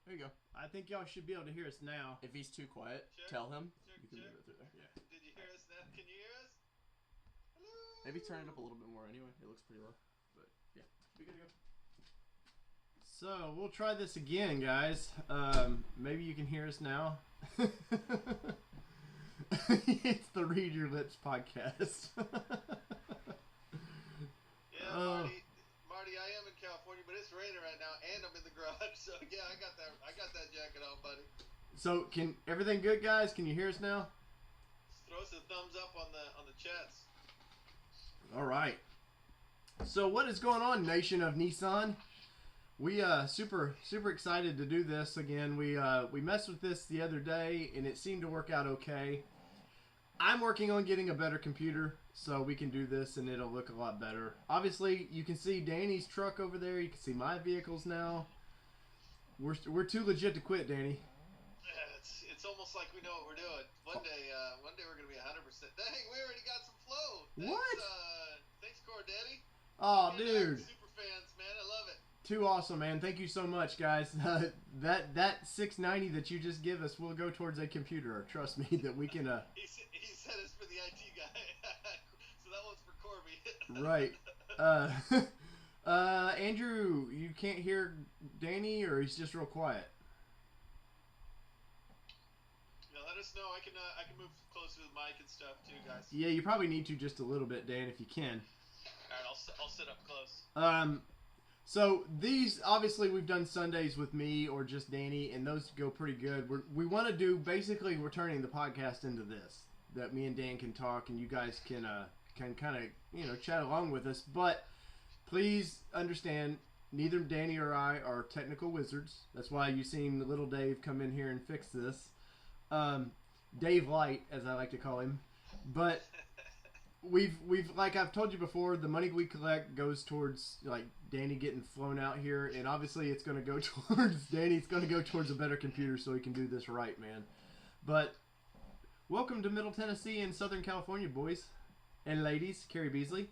There you go. I think y'all should be able to hear us now. If he's too quiet, Check, tell him. check, You can check. move it through there. Yeah. Did you hear us now? Can you hear us? Hello? Maybe turn it up a little bit more anyway. It looks pretty low. But yeah. Be good to go. So we'll try this again, guys. Maybe you can hear us now. It's the Read Your Lips podcast. Yeah, Marty, I am in California, but it's raining right now, and I'm in the garage. So yeah, I got that jacket on, buddy. So can everything good, guys? Can you hear us now? Just throw us a thumbs up on the chats. All right. So what is going on, Nation of Nissan? We super excited to do this again. We messed with this the other day, and it seemed to work out okay. I'm working on getting a better computer so we can do this, and it'll look a lot better. Obviously, you can see Danny's truck over there. You can see my vehicles now. We're too legit to quit, Danny. Yeah, it's almost like we know what we're doing. One day we're gonna be 100%. Dang, we already got some flow. Thanks, What? Thanks, Core Daddy. Oh, dude. Super fans, man. I love it. Too awesome, man. Thank you so much, guys. That $690 that you just give us will go towards a computer. Trust me that we can... He said it's for the IT guy. So that one's for Corby. Right. Andrew, you can't hear Danny, or he's just real quiet? Yeah, let us know. I can move closer to the mic and stuff too, guys. Yeah, you probably need to just a little bit, Dan, if you can. All right, I'll sit up close. So these, obviously, we've done Sundays with me or just Danny, and those go pretty good. We want to do, basically, we're turning the podcast into this, that me and Dan can talk, and you guys can kind of, chat along with us. But please understand, neither Danny or I are technical wizards. That's why you've seen little Dave come in here and fix this. Dave Light, as I like to call him. But we've like I've told you before, the money we collect goes towards like Danny getting flown out here, and obviously it's going to go towards Danny's going to go towards a better computer so he can do this right, man. But welcome to Middle Tennessee and Southern California, boys and ladies. Carrie Beasley.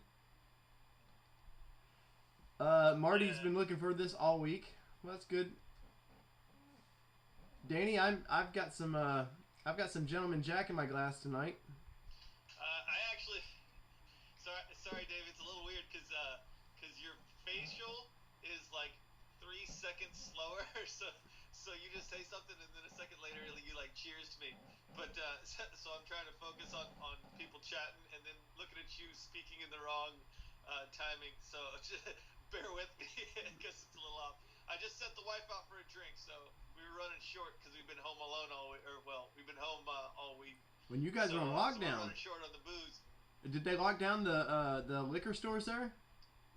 Marty's been looking for this all week. Well, that's good. Danny, I've got some Gentleman Jack in my glass tonight. I actually, sorry, Dave. It's a little weird because your facial is like 3 seconds slower. So you just say something and then a second later you like cheers to me. But so I'm trying to focus on people chatting and then looking at you speaking in the wrong timing. So just bear with me because it's a little off. I just sent the wife out for a drink, so we were running short because we've been home alone we've been home all week. When you guys were on lockdown, so we're running short on the booze. Did they lock down the liquor stores there?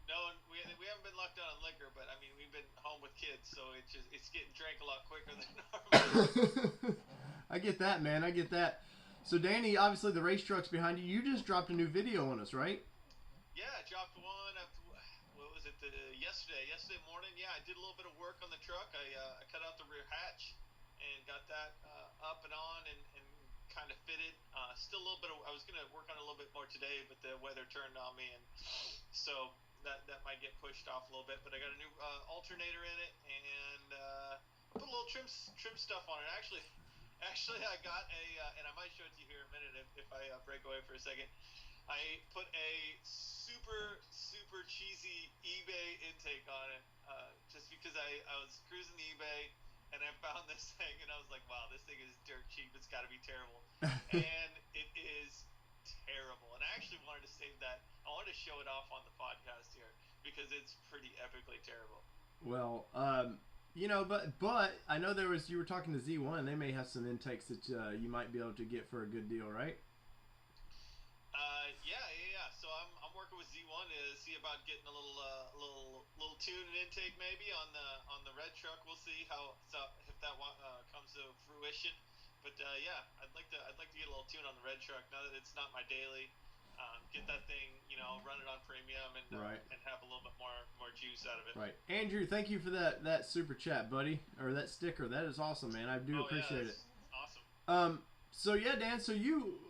No, we haven't been locked down on liquor, but I mean we've been home with kids, so it's getting drank a lot quicker than normal. I get that, man. I get that. So Danny, obviously the race truck's behind you. You just dropped a new video on us, right? Yeah, I dropped one. What was it? Yesterday morning. Yeah, I did a little bit of work on the truck. I cut out the rear hatch and got that up and on and kind of fitted. Still a little bit. I was gonna work on it a little bit more today, but the weather turned on me, and so that might get pushed off a little bit. But I got a new alternator in it and put a little trim stuff on it. Actually, I got and I might show it to you here in a minute if I break away for a second. I put a super cheesy eBay intake on it just because I was cruising the eBay and I found this thing and I was like, wow, this thing is dirt cheap. It's got to be terrible. And it is terrible. And I actually wanted to save that. I wanted to show it off on the podcast here because it's pretty epically terrible. Well, but I know you were talking to Z1. They may have some intakes that you might be able to get for a good deal, right? Yeah. So I'm working with Z1 to see about getting a little tune and intake maybe on the red truck. We'll see if that comes to fruition. But yeah, I'd like to get a little tune on the red truck now that it's not my daily. Get that thing, run it on premium and right. And have a little bit more juice out of it. Right, Andrew. Thank you for that super chat, buddy, or that sticker. That is awesome, man. I do appreciate it. Awesome. So yeah, Dan. So you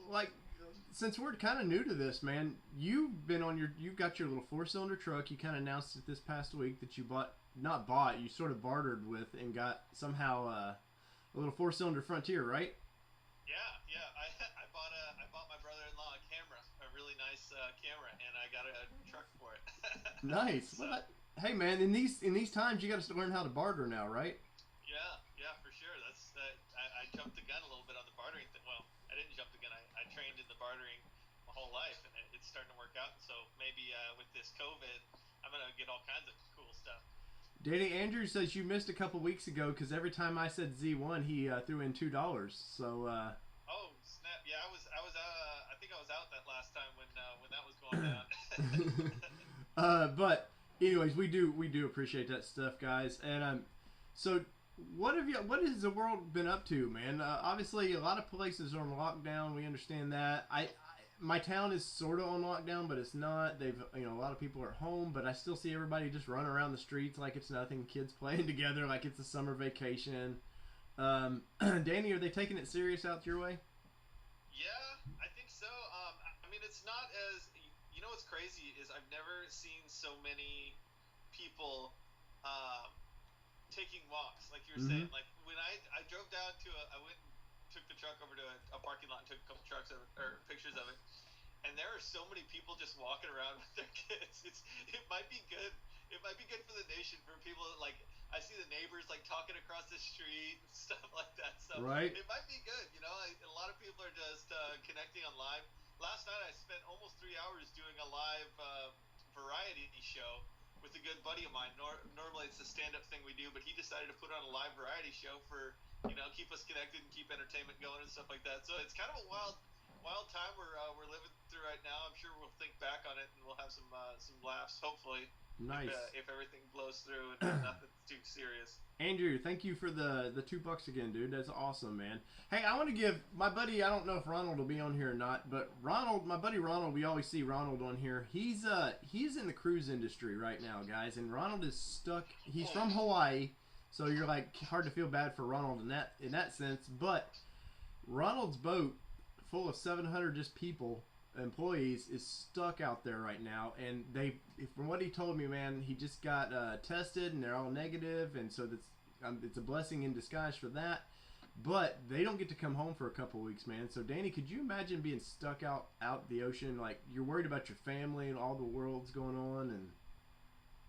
since we're kind of new to this, man, you've got your little 4-cylinder truck. You kind of announced it this past week that you you sort of bartered with and got somehow a little 4-cylinder Frontier, right? Yeah. I bought my brother-in-law a camera, a really nice camera, and I got a truck for it. Nice. So, Hey, man, in these times, you got to learn how to barter now, right? yeah, for sure. I jumped the gun a little bit on the bartering thing. Well, I didn't jump the gun. I trained in the bartering my whole life, and it's starting to work out. And so maybe with this COVID, I'm gonna get all kinds of cool stuff. Danny Andrews says you missed a couple weeks ago because every time I said Z1, he threw in $2. So. Oh snap! Yeah, I was. I think I was out that last time when that was going down. But anyways, we do appreciate that stuff, guys. And so what has the world been up to, man? Obviously, a lot of places are on lockdown. We understand that. My town is sort of on lockdown, but it's not. A lot of people are at home, but I still see everybody just running around the streets like it's nothing. Kids playing together like it's a summer vacation. Danny, are they taking it serious out your way? Yeah, I think so. I mean, it's not as what's crazy is I've never seen so many people taking walks, like you were saying. Like when I drove down to I went and took the truck over to a parking lot and took a couple pictures of it, and there are so many people just walking around with their kids. It might be good. It might be good for the nation, for people that, like, I see the neighbors like talking across the street and stuff like that. So right. It might be good. A lot of people are just connecting on live. Last night I spent almost 3 hours doing a live variety show with a good buddy of mine. Normally it's a stand-up thing we do, but he decided to put on a live variety show for keep us connected and keep entertainment going and stuff like that. So it's kind of a wild time we're living through right now. I'm sure we'll think back on it and we'll have some laughs, hopefully. Nice. If everything blows through and nothing's too serious. Andrew, thank you for the $2 again, dude. That's awesome, man. Hey, I want to give my buddy, I don't know if Ronald will be on here or not, but my buddy Ronald, we always see Ronald on here. He's in the cruise industry right now, guys, and Ronald is stuck. He's from Hawaii, so you're like hard to feel bad for Ronald in that sense, but Ronald's boat full of 700 just people, employees, is stuck out there right now, and from what he told me, man, he just got tested and they're all negative, and so it's a blessing in disguise for that, but they don't get to come home for a couple weeks, man. So Danny, could you imagine being stuck out the ocean? Like, you're worried about your family and all the world's going on, and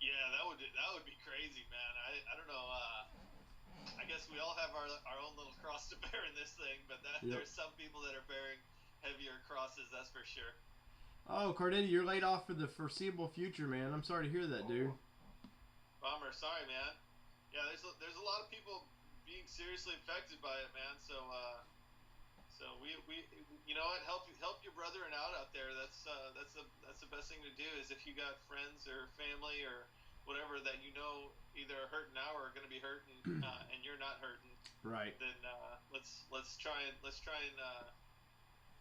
yeah, that would be crazy, man. I don't know. I guess we all have our own little cross to bear in this thing, but there's some people that are bearing heavier crosses, that's for sure. Oh, Cardetti, you're laid off for the foreseeable future, man. I'm sorry to hear that, dude. Bummer. Sorry, man. Yeah, there's a lot of people being seriously affected by it, man. So we you know what, help your brethren out there. That's the best thing to do, is if you got friends or family or whatever that either are hurting now or are going to be hurting, and you're not hurting, right? Then let's try and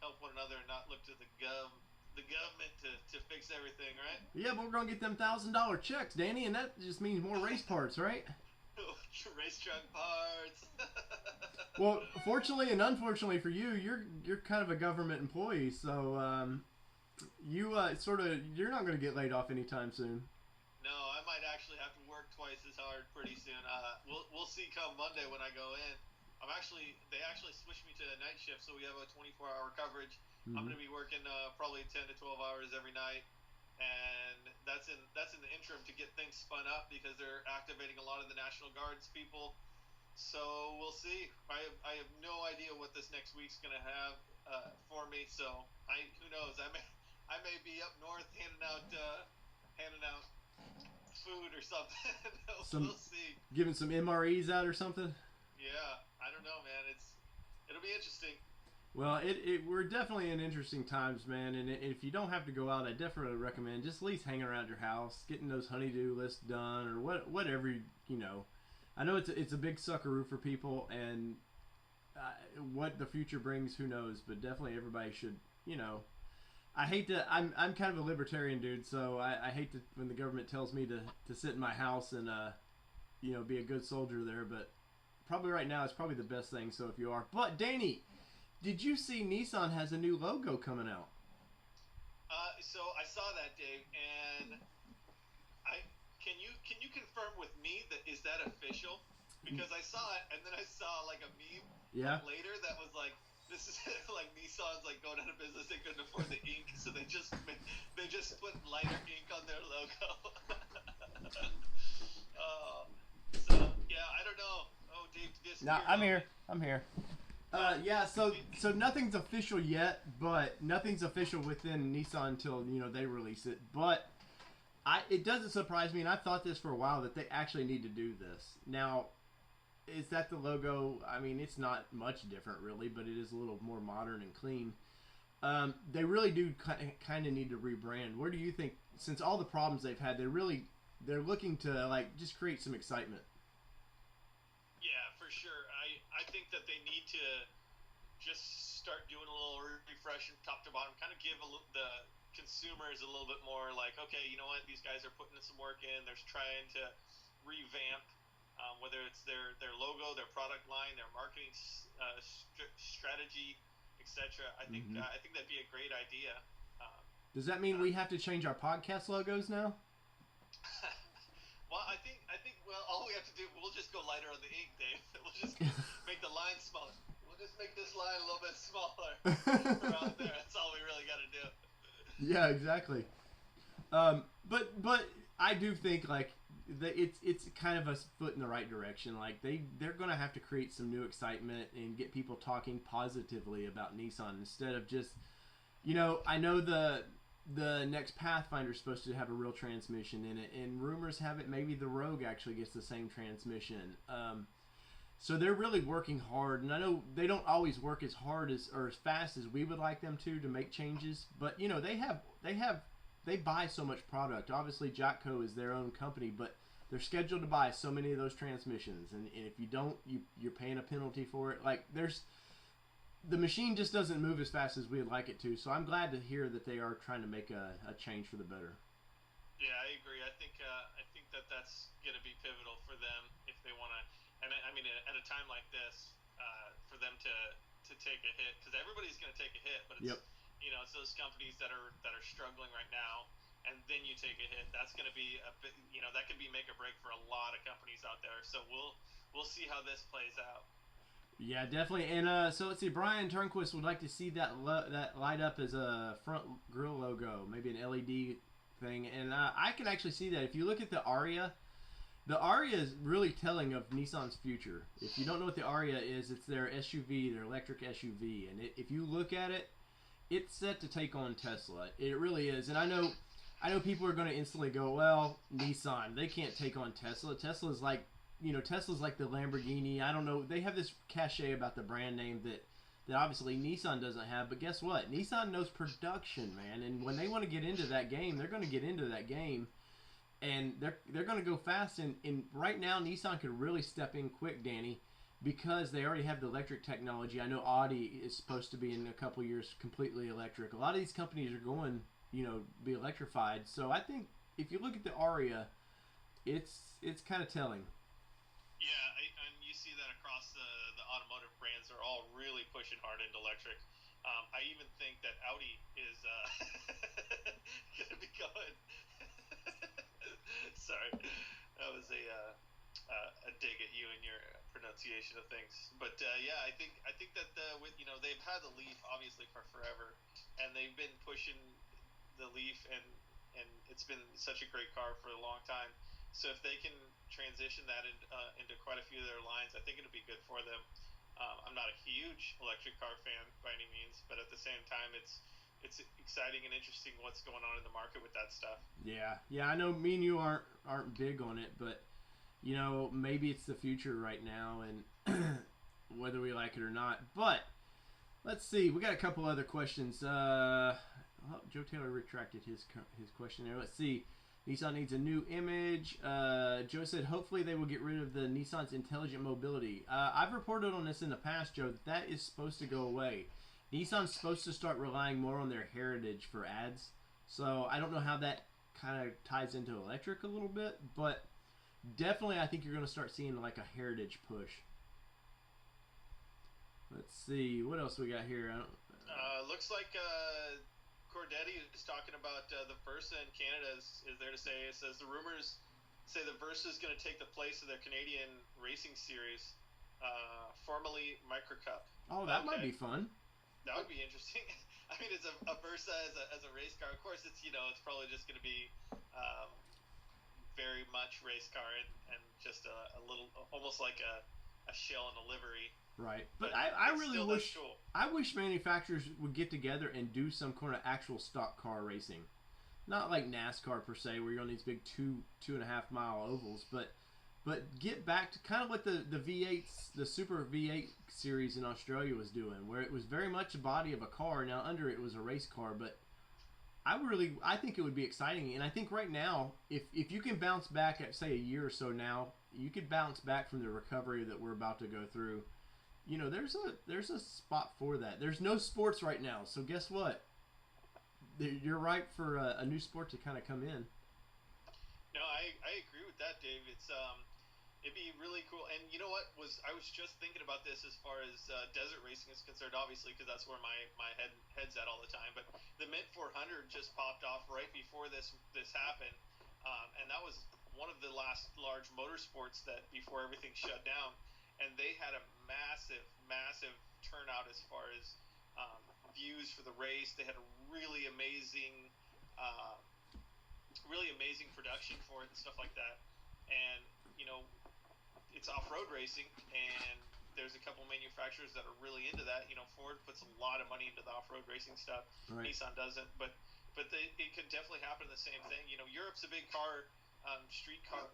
help one another and not look to the government to fix everything, right? Yeah, but we're gonna get them $1,000 checks, Danny, and that just means more race parts, right? Race truck parts. Well, fortunately and unfortunately for you, you're kind of a government employee, so you're not gonna get laid off anytime soon. No, I might actually have to work twice as hard pretty soon. We'll see come Monday when I go in. They actually switched me to a night shift, so we have a 24-hour coverage. I'm going to be working probably 10 to 12 hours every night, and that's in the interim to get things spun up, because they're activating a lot of the National Guard's people. So we'll see. I have no idea what this next week's going to have for me. So who knows? I may be up north handing out food or something. We'll see. Giving some MREs out or something. Yeah, I don't know, man. It'll be interesting. Well, we're definitely in interesting times, man. And if you don't have to go out, I definitely recommend just at least hanging around your house, getting those honey-do lists done, or whatever I know it's a big suckaroo for people, and what the future brings, who knows? But definitely everybody should, I hate to. I'm kind of a libertarian dude, so I hate to when the government tells me to sit in my house and be a good soldier there, but. Probably right now, it's probably the best thing, so if you are. But, Danny, did you see Nissan has a new logo coming out? So I saw that, Dave, and I can you confirm with me that is that official? Because I saw it, and then I saw like a meme Yeah. later that was like, this is like Nissan's like going out of business. They couldn't afford the ink, so they just put lighter ink on their logo. uh, so yeah, I don't know. Oh, Dave No, disappeared. I'm here. I'm here. Yeah, so nothing's official yet, but nothing's official within Nissan until they release it. But it doesn't surprise me, and I've thought this for a while that they actually need to do this. Now, is that the logo? I mean, it's not much different really, but it is a little more modern and clean. They really do kind of need to rebrand. Where do you think, since all the problems they've had, they're looking to like just create some excitement? Yeah, for sure. I think that they need to just start doing a little refresh from top to bottom, kind of give the consumers a little bit more like, okay, you know what, these guys are putting some work in. They're trying to revamp, whether it's their logo, their product line, their marketing strategy, etc. I think that'd be a great idea. Um, Does that mean we have to change our podcast logos now? well, I think well, all we have to do, we'll just go lighter on the ink, Dave. We'll just make the line smaller. We'll just make this line a little bit smaller around there. That's all we really got to do. Yeah, exactly. But I do think like it's kind of a foot in the right direction. Like they're gonna have to create some new excitement and get people talking positively about Nissan instead of just I know the next Pathfinder is supposed to have a real transmission in it, and rumors have it maybe the Rogue actually gets the same transmission. So they're really working hard, and I know they don't always work as hard or as fast as we would like them to make changes. But they buy so much product. Obviously, Jotco is their own company, but they're scheduled to buy so many of those transmissions, and if you don't, you're paying a penalty for it. Like the machine just doesn't move as fast as we'd like it to. So I'm glad to hear that they are trying to make a change for the better. Yeah, I agree. I think that that's going to be pivotal for them if they want to. And I mean, at a time like this, for them to take a hit, because everybody's going to take a hit, but it's Yep. it's those companies that are struggling right now, and then you take a hit. That's going to be a bit, that could be make or break for a lot of companies out there. So we'll see how this plays out. Yeah, definitely. And so let's see. Brian Turnquist would like to see that that light up as a front grille logo, maybe an LED thing. And I can actually see that. If you look at the Aria is really telling of Nissan's future. If you don't know what the Aria is, it's their SUV, their electric SUV. And if you look at it, it's set to take on Tesla. It really is. And I know people are going to instantly go, well, Nissan, they can't take on Tesla. Tesla's like the Lamborghini. I don't know. They have this cachet about the brand name that obviously Nissan doesn't have. But guess what? Nissan knows production, man. And when they want to get into that game, they're going to get into that game. And they're going to go fast. And right now, Nissan could really step in quick, Danny, because they already have the electric technology. I know Audi is supposed to be in a couple years completely electric. A lot of these companies are going, be electrified. So I think if you look at the Aria, it's kind of telling. Yeah, and you see that across the automotive brands are all really pushing hard into electric. I even think that Audi is going to be going. Sorry, that was a dig at you and your pronunciation of things. But yeah, I think that they've had the Leaf obviously for forever, and they've been pushing the Leaf, and it's been such a great car for a long time. So if they can transition that into quite a few of their lines, I think it'll be good for them. I'm not a huge electric car fan by any means, but at the same time, it's exciting and interesting what's going on in the market with that stuff. Yeah. I know me and you aren't big on it, but maybe it's the future right now, and whether we like it or not. But let's see. We got a couple other questions. Joe Taylor retracted his question there. Let's see. Nissan needs a new image. Joe said, hopefully they will get rid of the Nissan's intelligent mobility. I've reported on this in the past, Joe, that is supposed to go away. Nissan's supposed to start relying more on their heritage for ads. So I don't know how that kind of ties into electric a little bit, but definitely I think you're going to start seeing like a heritage push. Let's see. What else we got here? Looks like Cordetti is talking about the Versa in Canada is there to say. It says the rumors say the Versa is going to take the place of their Canadian racing series, formerly Micro Cup. Oh, that might be fun. That would be interesting. I mean, it's a Versa as a race car. Of course, it's it's probably just going to be very much race car and just a little, almost like a shell and a livery. Right, but I really wish cool. I wish manufacturers would get together and do some kind of actual stock car racing, not like NASCAR per se, where you're on these big 2.5 mile ovals, but get back to kind of what the V8s, the Super V8 series in Australia was doing, where it was very much a body of a car. Now under it was a race car, but I think it would be exciting, and I think right now, if you can bounce back at say a year or so now, you could bounce back from the recovery that we're about to go through. There's a spot for that. There's no sports right now, so guess what? You're right for a new sport to kind of come in. No, I agree with that, Dave. It'd be really cool. And you know what? I was just thinking about this as far as desert racing is concerned, obviously, because that's where my head's at all the time. But the Mint 400 just popped off right before this happened, and that was one of the last large motorsports that before everything shut down. And they had a massive turnout as far as views for the race. They had a really amazing production for it and stuff like that. And it's off-road racing, and there's a couple manufacturers that are really into that. Ford puts a lot of money into the off-road racing stuff. Right. Nissan doesn't, but it could definitely happen the same thing. Europe's a big car. Street car,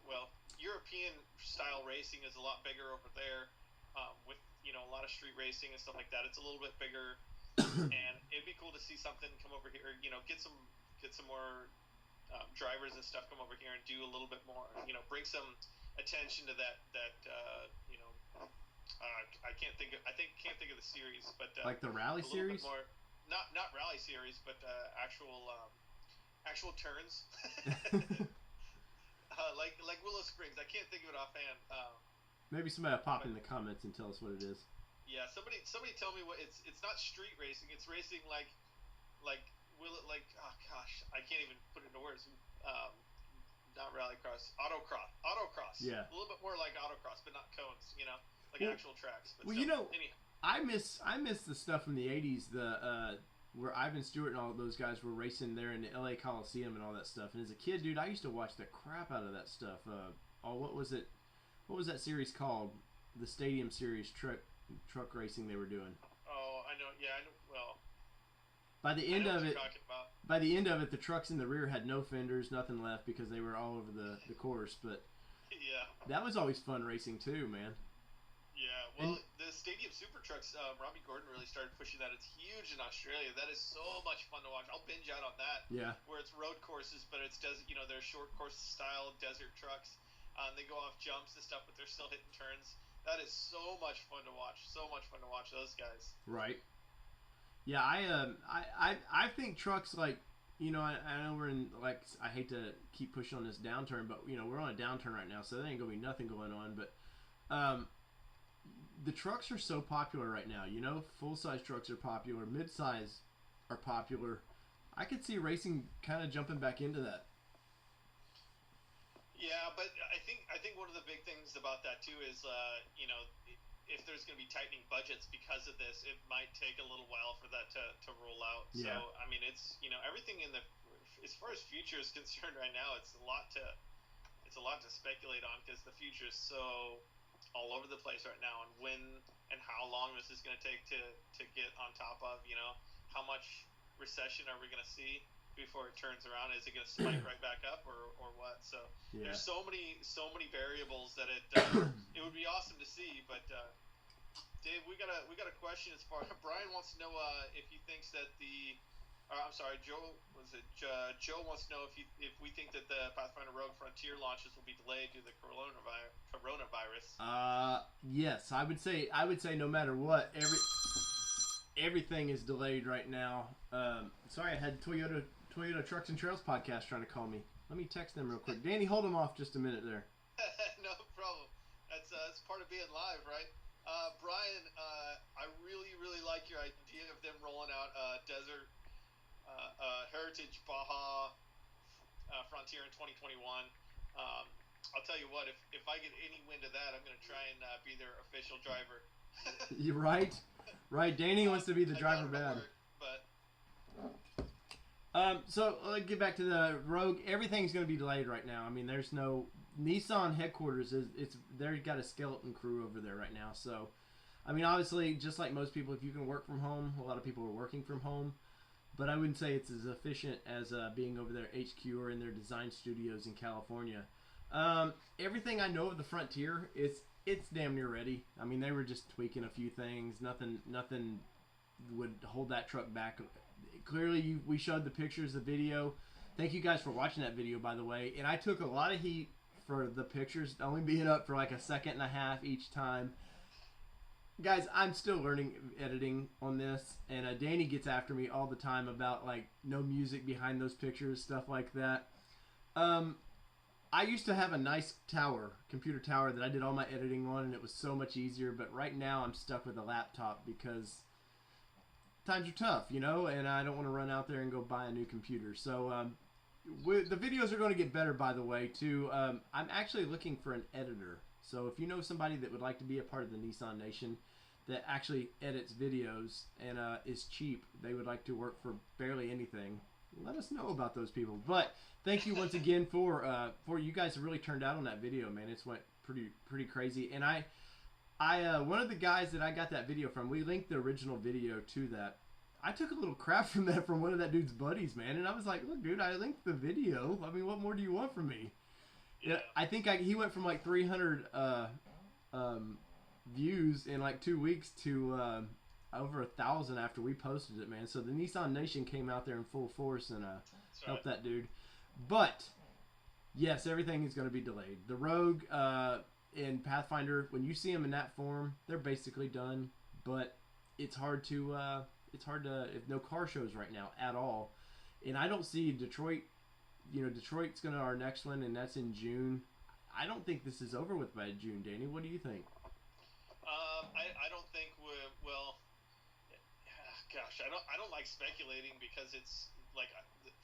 European style racing is a lot bigger over there, with a lot of street racing and stuff like that. It's a little bit bigger, and it'd be cool to see something come over here. Get some more drivers and stuff come over here and do a little bit more. Bring some attention to that. I can't think of the series, but like the rally a little series. bit more, not rally series, but actual turns. Like Willow Springs. I can't think of it offhand. Maybe somebody will pop in the comments and tell us what it is. Yeah, somebody tell me what it's not street racing. It's racing like oh gosh, I can't even put it into words. Not rallycross, autocross. Yeah. A little bit more like autocross, but not cones. Like actual tracks. But anyhow. I miss the stuff from the '80s. Where Ivan Stewart and all those guys were racing there in the LA Coliseum and all that stuff. And as a kid, dude, I used to watch the crap out of that stuff. What was it? What was that series called? The Stadium Series truck racing they were doing. Oh, I know. Yeah, I know. Well, by the end of it, the trucks in the rear had no fenders, nothing left because they were all over the course. But yeah, that was always fun racing too, man. Yeah, well, the Stadium Super Trucks, Robbie Gordon really started pushing that. It's huge in Australia. That is so much fun to watch. I'll binge out on that. Yeah. Where it's road courses, but it's desert. They're short course style desert trucks. They go off jumps and stuff, but they're still hitting turns. That is so much fun to watch. So much fun to watch those guys. Right. Yeah, I think trucks like. I know we're in, I hate to keep pushing on this downturn, but we're on a downturn right now, so there ain't gonna be nothing going on. But the trucks are so popular right now. Full-size trucks are popular. Mid-size are popular. I could see racing kind of jumping back into that. Yeah, but I think one of the big things about that too is, if there's going to be tightening budgets because of this, it might take a little while for that to roll out. Yeah. So I mean, it's everything as far as future is concerned right now, it's a lot to speculate on because the future is so all over the place right now, and when and how long this is going to take to get on top of. How much recession are we going to see before it turns around? Is it going to spike right back up or what? So yeah. There's so many variables that it would be awesome to see. But Dave, we got a question as far. Brian wants to know if he thinks that I'm sorry, Joe wants to know if we think that the Pathfinder Rogue Frontier launches will be delayed due to the coronavirus. Yes, I would say no matter what, everything is delayed right now. Sorry, I had Toyota Trucks and Trails podcast trying to call me. Let me text them real quick. Danny, hold them off just a minute there. No problem. That's part of being live, right? Brian, I really like your idea of them rolling out desert Heritage Baja Frontier in 2021. I'll tell you what, if I get any wind of that, I'm going to try and be their official driver. You're right. Right, Danny wants to be the driver bad. So let's get back to the Rogue. Everything's going to be delayed right now. I mean, there's no Nissan headquarters they've got a skeleton crew over there right now. So, I mean, obviously, just like most people, if you can work from home, a lot of people are working from home. But I wouldn't say it's as efficient as being over there at HQ or in their design studios in California. Everything I know of the Frontier, it's damn near ready. I mean, they were just tweaking a few things. Nothing would hold that truck back. Clearly, we showed the pictures, the video. Thank you guys for watching that video, by the way. And I took a lot of heat for the pictures only being up for like a second and a half each time. Guys, I'm still learning editing on this, and Danny gets after me all the time about like no music behind those pictures, stuff like that. I used to have a nice computer tower that I did all my editing on, and it was so much easier. But right now, I'm stuck with a laptop because times are tough, you know, and I don't want to run out there and go buy a new computer. So the videos are going to get better, by the way, too. I'm actually looking for an editor. So if you know somebody that would like to be a part of the Nissan Nation that actually edits videos and is cheap, they would like to work for barely anything, let us know about those people. But thank you once again for you guys have really turned out on that video, man. It's went pretty crazy. And I one of the guys that I got that video from, we linked the original video to that. I took a little crap from that from one of that dude's buddies, man. And I was like, look, dude, I linked the video. I mean, what more do you want from me? Yeah. I think he went from like 300 views in like 2 weeks to over 1,000 after we posted it, man. So the Nissan Nation came out there in full force and helped that dude. But yes, everything is going to be delayed. The Rogue and Pathfinder, when you see them in that form, they're basically done. But it's hard to if no car shows right now at all, and I don't see Detroit. You know, Detroit's going to our next one, and that's in June. I don't think this is over with by June, Danny. What do you think? I don't think well. Gosh, I don't like speculating because it's like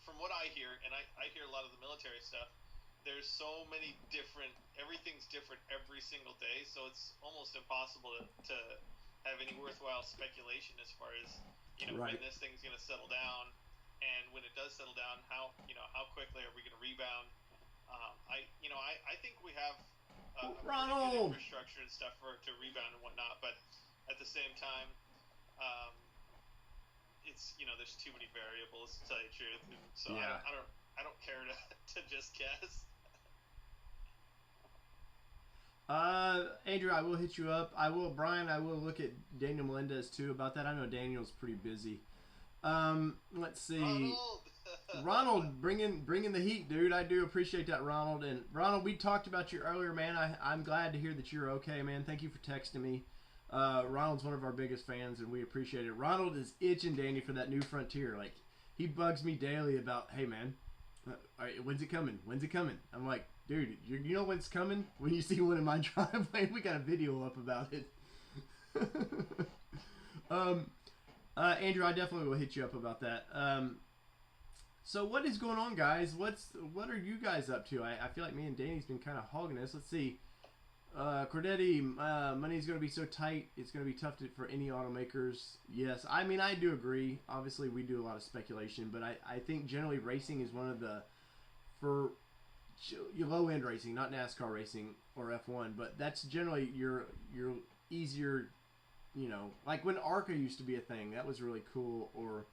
from what I hear, and I hear a lot of the military stuff. There's so many everything's different every single day, so it's almost impossible to have any worthwhile speculation as far as right. when this thing's going to settle down. And when it does settle down, how quickly are we going to rebound? I think we have a pretty good infrastructure and stuff to rebound and whatnot. But at the same time, it's there's too many variables to tell you the truth. And so yeah. I don't care to just guess. Andrew, I will hit you up. Brian, I will look at Daniel Melendez too about that. I know Daniel's pretty busy. Let's see. Ronald, bringing the heat, dude. I do appreciate that, Ronald. And Ronald, we talked about you earlier, man. I'm glad to hear that you're okay, man. Thank you for texting me. Ronald's one of our biggest fans, and we appreciate it. Ronald is itching, Danny, for that new Frontier. Like, he bugs me daily about, hey, man, all right, when's it coming? When's it coming? I'm like, dude, you know when it's coming? When you see one in my driveway, we got a video up about it. Andrew, I definitely will hit you up about that. So what is going on, guys? What are you guys up to? I feel like me and Danny's been kind of hogging this. Let's see. Cordetti, money's going to be so tight, it's going to be tough for any automakers. Yes, I mean, I do agree. Obviously, we do a lot of speculation, but I think generally racing is one of for your low-end racing, not NASCAR racing or F1, but that's generally your easier, like when ARCA used to be a thing. That was really cool. Or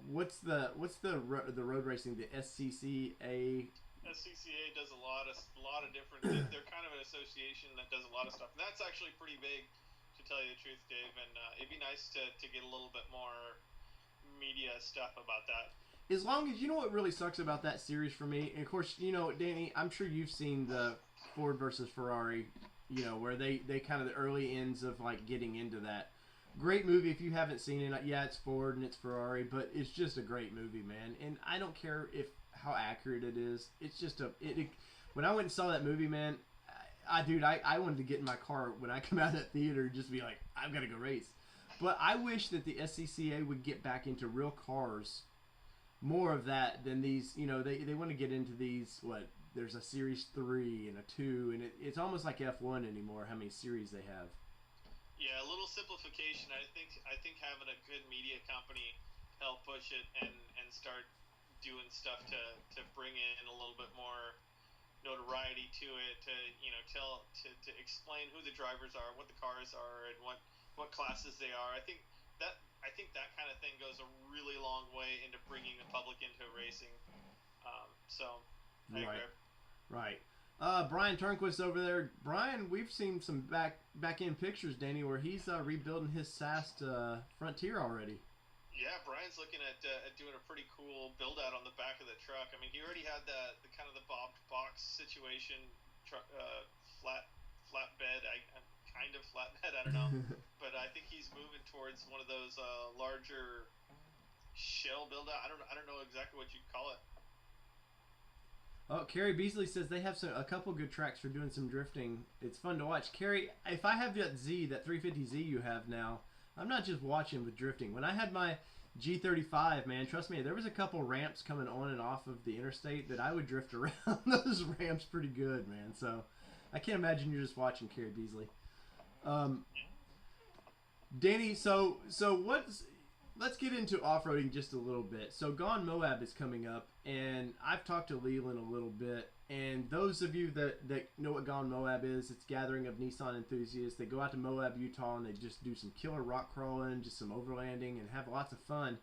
what's the road racing, the SCCA? SCCA does a lot of different. They're kind of an association that does a lot of stuff, and that's actually pretty big, to tell you the truth, Dave. And it'd be nice to get a little bit more media stuff about that. As long as what really sucks about that series for me, and of course, Danny, I'm sure you've seen the Ford versus Ferrari, where they kind of the early ends of like getting into that. Great movie if you haven't seen it. Yeah, it's Ford and it's Ferrari, but it's just a great movie, man. And I don't care how accurate it is. It's just when I went and saw that movie, man, I wanted to get in my car when I come out of that theater and just be like, I've got to go race. But I wish that the SCCA would get back into real cars more of that than these. They want to get into these. There's a Series 3 and a 2, and it's almost like F1 anymore. How many series they have? Yeah, a little simplification. I think having a good media company help push it and start doing stuff to bring in a little bit more notoriety to it, to to explain who the drivers are, what the cars are, and what classes they are. I think that kind of thing goes a really long way into bringing the public into racing. So I Right. agree. Right. Brian Turnquist over there. Brian, we've seen some back end pictures, Danny, where he's rebuilding his SAST Frontier already. Yeah, Brian's looking at doing a pretty cool build out on the back of the truck. I mean, he already had the kind of the bobbed box situation, flatbed. I kind of flatbed. I don't know, but I think he's moving towards one of those larger shell build out. I don't know exactly what you call it. Oh, Carrie Beasley says they have a couple good tracks for doing some drifting. It's fun to watch. Carrie, if I have that 350Z you have now, I'm not just watching with drifting. When I had my G35, man, trust me, there was a couple ramps coming on and off of the interstate that I would drift around those ramps pretty good, man. So I can't imagine you're just watching Carrie Beasley. Danny, so let's get into off-roading just a little bit. So Gone Moab is coming up, and I've talked to Leland a little bit. And those of you that know what Gone Moab is, it's a gathering of Nissan enthusiasts. They go out to Moab, Utah, and they just do some killer rock crawling, just some overlanding, and have lots of fun.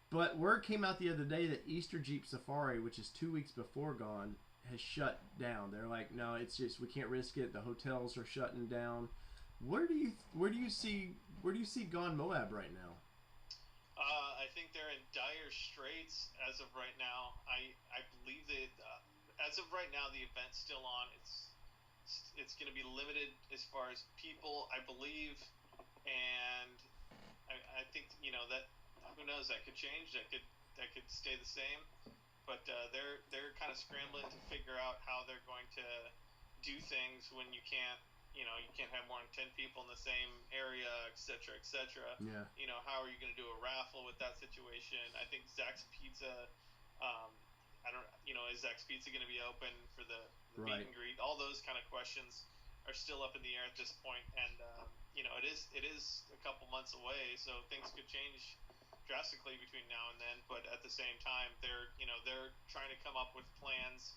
But word came out the other day that Easter Jeep Safari, which is 2 weeks before Gone, has shut down. They're like, no, it's just we can't risk it. The hotels are shutting down. Where do you see Gone Moab right now? I think they're in dire straits as of right now. I believe that as of right now the event's still on. It's going to be limited as far as people, I believe, and I think that who knows, that could change. That could stay the same. But they're kind of scrambling to figure out how they're going to do things when you can't have more than 10 people in the same area, etc., etc. Yeah. How are you going to do a raffle with that situation? I think Zach's Pizza, is Zach's Pizza going to be open for the Right. meet and greet? All those kind of questions are still up in the air at this point, and it is a couple months away, so things could change drastically between now and then. But at the same time, they're trying to come up with plans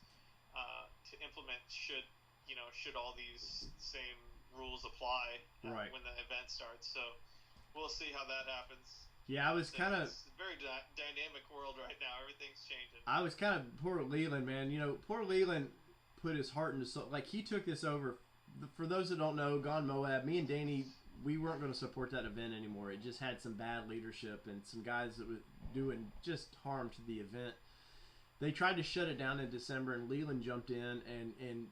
to implement should all these same rules apply Right. when the event starts. So we'll see how that happens. Yeah, I was kind of. It's a very dynamic world right now. Everything's changing. I was kind of poor Leland, man. Poor Leland put his heart into like he took this over. For those that don't know, Gone Moab, me and Danny, we weren't going to support that event anymore. It just had some bad leadership and some guys that were doing just harm to the event. They tried to shut it down in December, and Leland jumped in and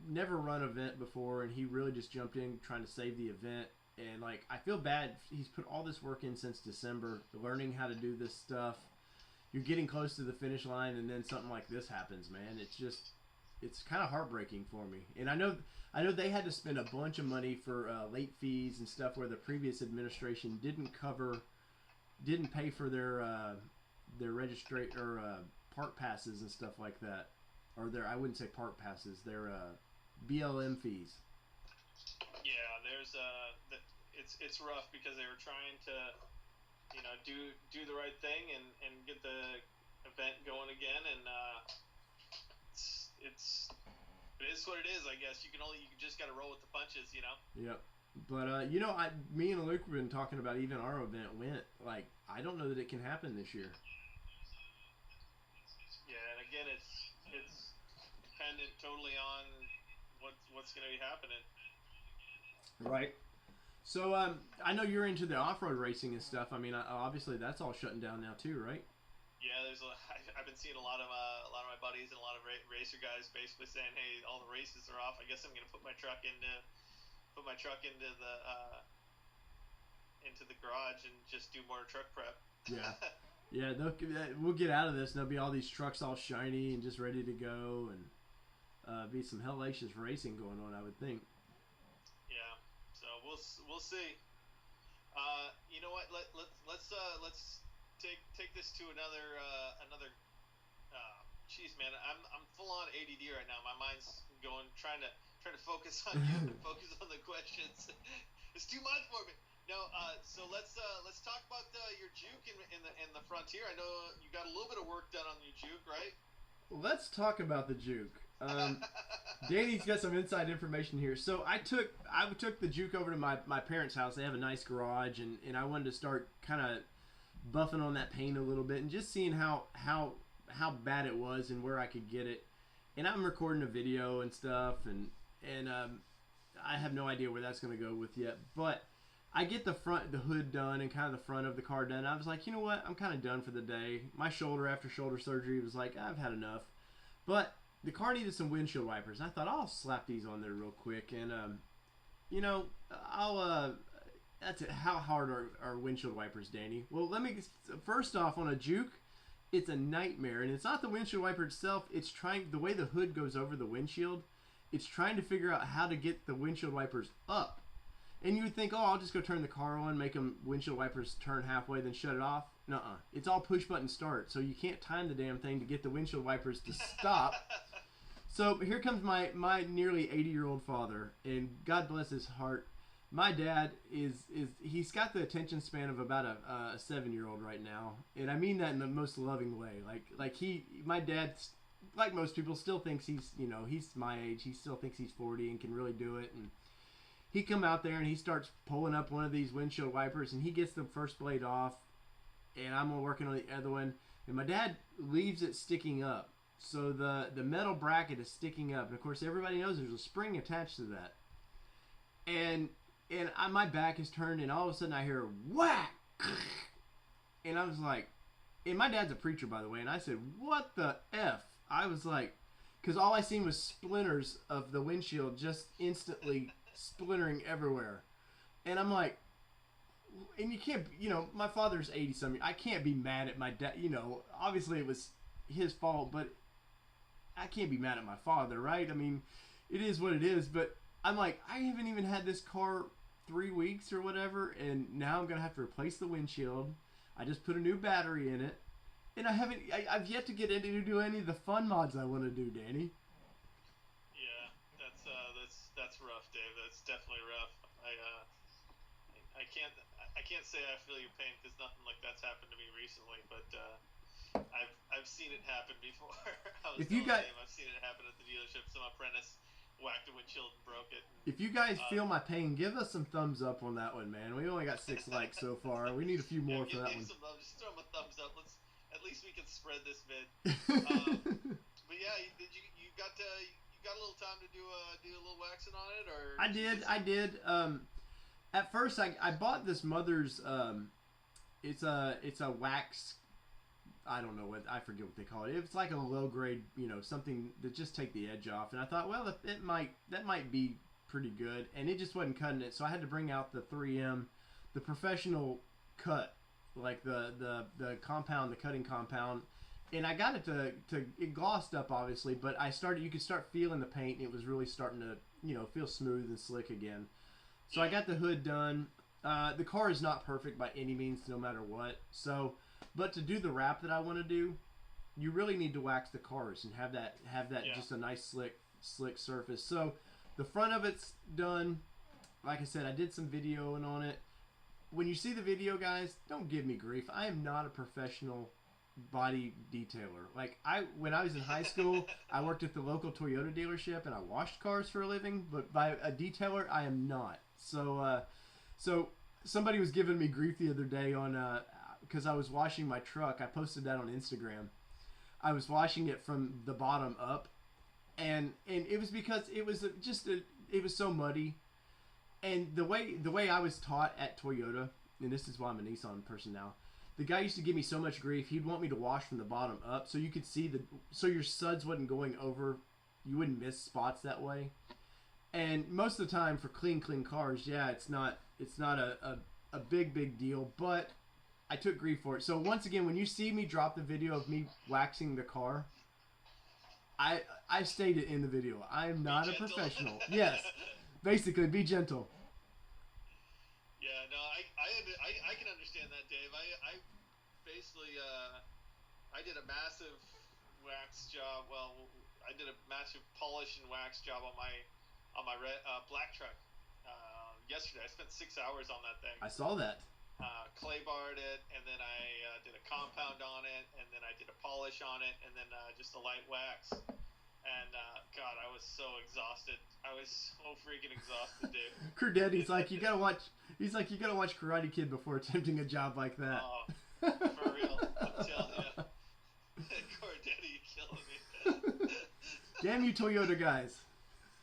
never run an event before, and he really just jumped in trying to save the event. And like, I feel bad. He's put all this work in since December, learning how to do this stuff. You're getting close to the finish line, and then something like this happens, man. It's kind of heartbreaking for me. And I know they had to spend a bunch of money for late fees and stuff where the previous administration didn't pay for their park passes and stuff like that, or I wouldn't say park passes, their BLM fees. Yeah, there's it's rough because they were trying to do the right thing and get the event going again, and it is what it is, I guess. You just got to roll with the punches. Yep. But me and Luke have been talking about even our event went. Like, I don't know that it can happen this year. Yeah, and again, it's dependent totally on what's going to be happening. Right. So I know you're into the off-road racing and stuff. I mean, obviously that's all shutting down now too, right? Yeah, I've been seeing a lot of my buddies and a lot of racer guys basically saying, "Hey, all the races are off. I guess I'm going to put my truck into the garage and just do more truck prep." Yeah. Yeah, we'll get out of this, and there'll be all these trucks all shiny and just ready to go, and be some hellacious racing going on, I would think. Yeah, so we'll see. You know what? Let's take this to another. Jeez, man, I'm full on ADD right now. My mind's going trying to focus on you and focus on the questions. It's too much for me. No, so let's talk about your juke in the Frontier. I know you got a little bit of work done on your juke, right? Let's talk about the juke. Danny's got some inside information here. So I took the juke over to my parents' house. They have a nice garage, and I wanted to start kind of buffing on that paint a little bit and just seeing how bad it was and where I could get it. And I'm recording a video and stuff, and I have no idea where that's going to go with yet. But I get the hood done and kind of the front of the car done. I was like, you know what? I'm kind of done for the day. My shoulder after shoulder surgery was like, I've had enough. But the car needed some windshield wipers. I thought I'll slap these on there real quick, and I'll. That's it. How hard are windshield wipers, Danny? Well, first off, on a juke, it's a nightmare, and it's not the windshield wiper itself. It's the way the hood goes over the windshield. It's trying to figure out how to get the windshield wipers up. And you would think, I'll just go turn the car on, make them windshield wipers turn halfway, then shut it off. Nuh-uh. It's all push button start, so you can't time the damn thing to get the windshield wipers to stop. So here comes my nearly 80-year-old father, and God bless his heart. My dad he's got the attention span of about a 7-year-old right now, and I mean that in the most loving way. My dad, like most people, still thinks he's my age. He still thinks he's 40 and can really do it. And he come out there and he starts pulling up one of these windshield wipers, and he gets the first blade off, and I'm working on the other one, and my dad leaves it sticking up. So the metal bracket is sticking up, and of course everybody knows there's a spring attached to that. And my back is turned, and all of a sudden I hear whack, and I was like, and my dad's a preacher, by the way, and I said, what the F? I was like, because all I seen was splinters of the windshield just instantly splintering everywhere. And I'm like, and you can't, my father's 80-something. I can't be mad at my dad. Obviously it was his fault, but I can't be mad at my father, right? I mean, it is what it is, but I'm like, I haven't even had this car 3 weeks or whatever, and now I'm going to have to replace the windshield. I just put a new battery in it, and I've yet to get into to do any of the fun mods I want to do, Danny. Yeah, that's rough, Dave. That's definitely rough. I can't say I feel your pain because nothing like that's happened to me recently, but I've seen it happen before. I've seen it happen at the dealership. Some apprentice whacked a windshield and broke it. If you guys feel my pain, give us some thumbs up on that one, man. We only got 6 likes so far. We need a few more for that one. Just throw them a thumbs up. At least we can spread this vid. But yeah, you got a little time to do a little waxing on it, or? I did. At first, I bought this Mother's. It's a wax. I don't know I forget what they call it. It's like a low grade, something to just take the edge off. And I thought, well, that might be pretty good. And it just wasn't cutting it. So I had to bring out the 3M, the professional cut, like the compound, the cutting compound. And I got it it glossed up, obviously, but you could start feeling the paint. And it was really starting to, feel smooth and slick again. So I got the hood done. The car is not perfect by any means, no matter what. But to do the wrap that I want to do, you really need to wax the cars and have that just a nice slick surface. So the front of it's done. Like I said, I did some videoing on it. When you see the video, guys, don't give me grief. I am not a professional body detailer. When I was in high school, I worked at the local Toyota dealership and I washed cars for a living, but by a detailer, I am not. So somebody was giving me grief the other day on because I was washing my truck. I posted that on Instagram. I was washing it from the bottom up, and it was because it was it was so muddy. And the way I was taught at Toyota, and this is why I'm a Nissan person now, the guy used to give me so much grief. He'd want me to wash from the bottom up so you could see so your suds wasn't going over, you wouldn't miss spots that way. And most of the time for clean cars, yeah, it's not a big deal, but I took grief for it. So once again, when you see me drop the video of me waxing the car, I stated in the video, I am not a professional. Yes, basically, be gentle. Yeah, no, I can understand that, Dave. basically, I did a massive wax job. Well, I did a massive polish and wax job on my black truck yesterday. I spent 6 hours on that thing. I saw that. Clay barred it, and then I did a compound on it, and then I did a polish on it, and then just a light wax. And God, I was so exhausted. I was so freaking exhausted, dude. Crew Daddy's like, you gotta watch. He's like, you gotta watch Karate Kid before attempting a job like that. Oh, for real, I'm telling you. Core Daddy, you killing me. Damn you, Toyota guys.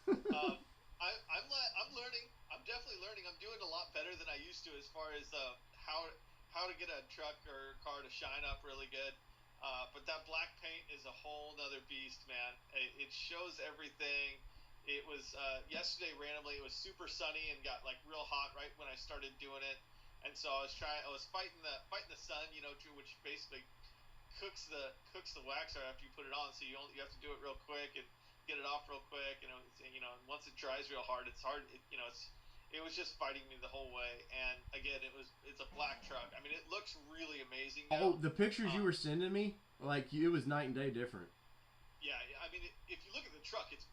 I'm learning. I'm definitely learning. I'm doing a lot better than I used to as far as how to get a truck or car to shine up really good. But that black paint is a whole nother beast, man. It shows everything. It was yesterday randomly. It was super sunny and got like real hot right when I started doing it. And so I was fighting the sun, you know, which basically cooks the wax after you put it on. So you have to do it real quick and get it off real quick. And and once it dries real hard, it's hard. It was just fighting me the whole way. And again, it's a black truck. I mean, it looks really amazing now. Oh, the pictures you were sending me, like it was night and day different. Yeah, I mean, if you look at the truck, it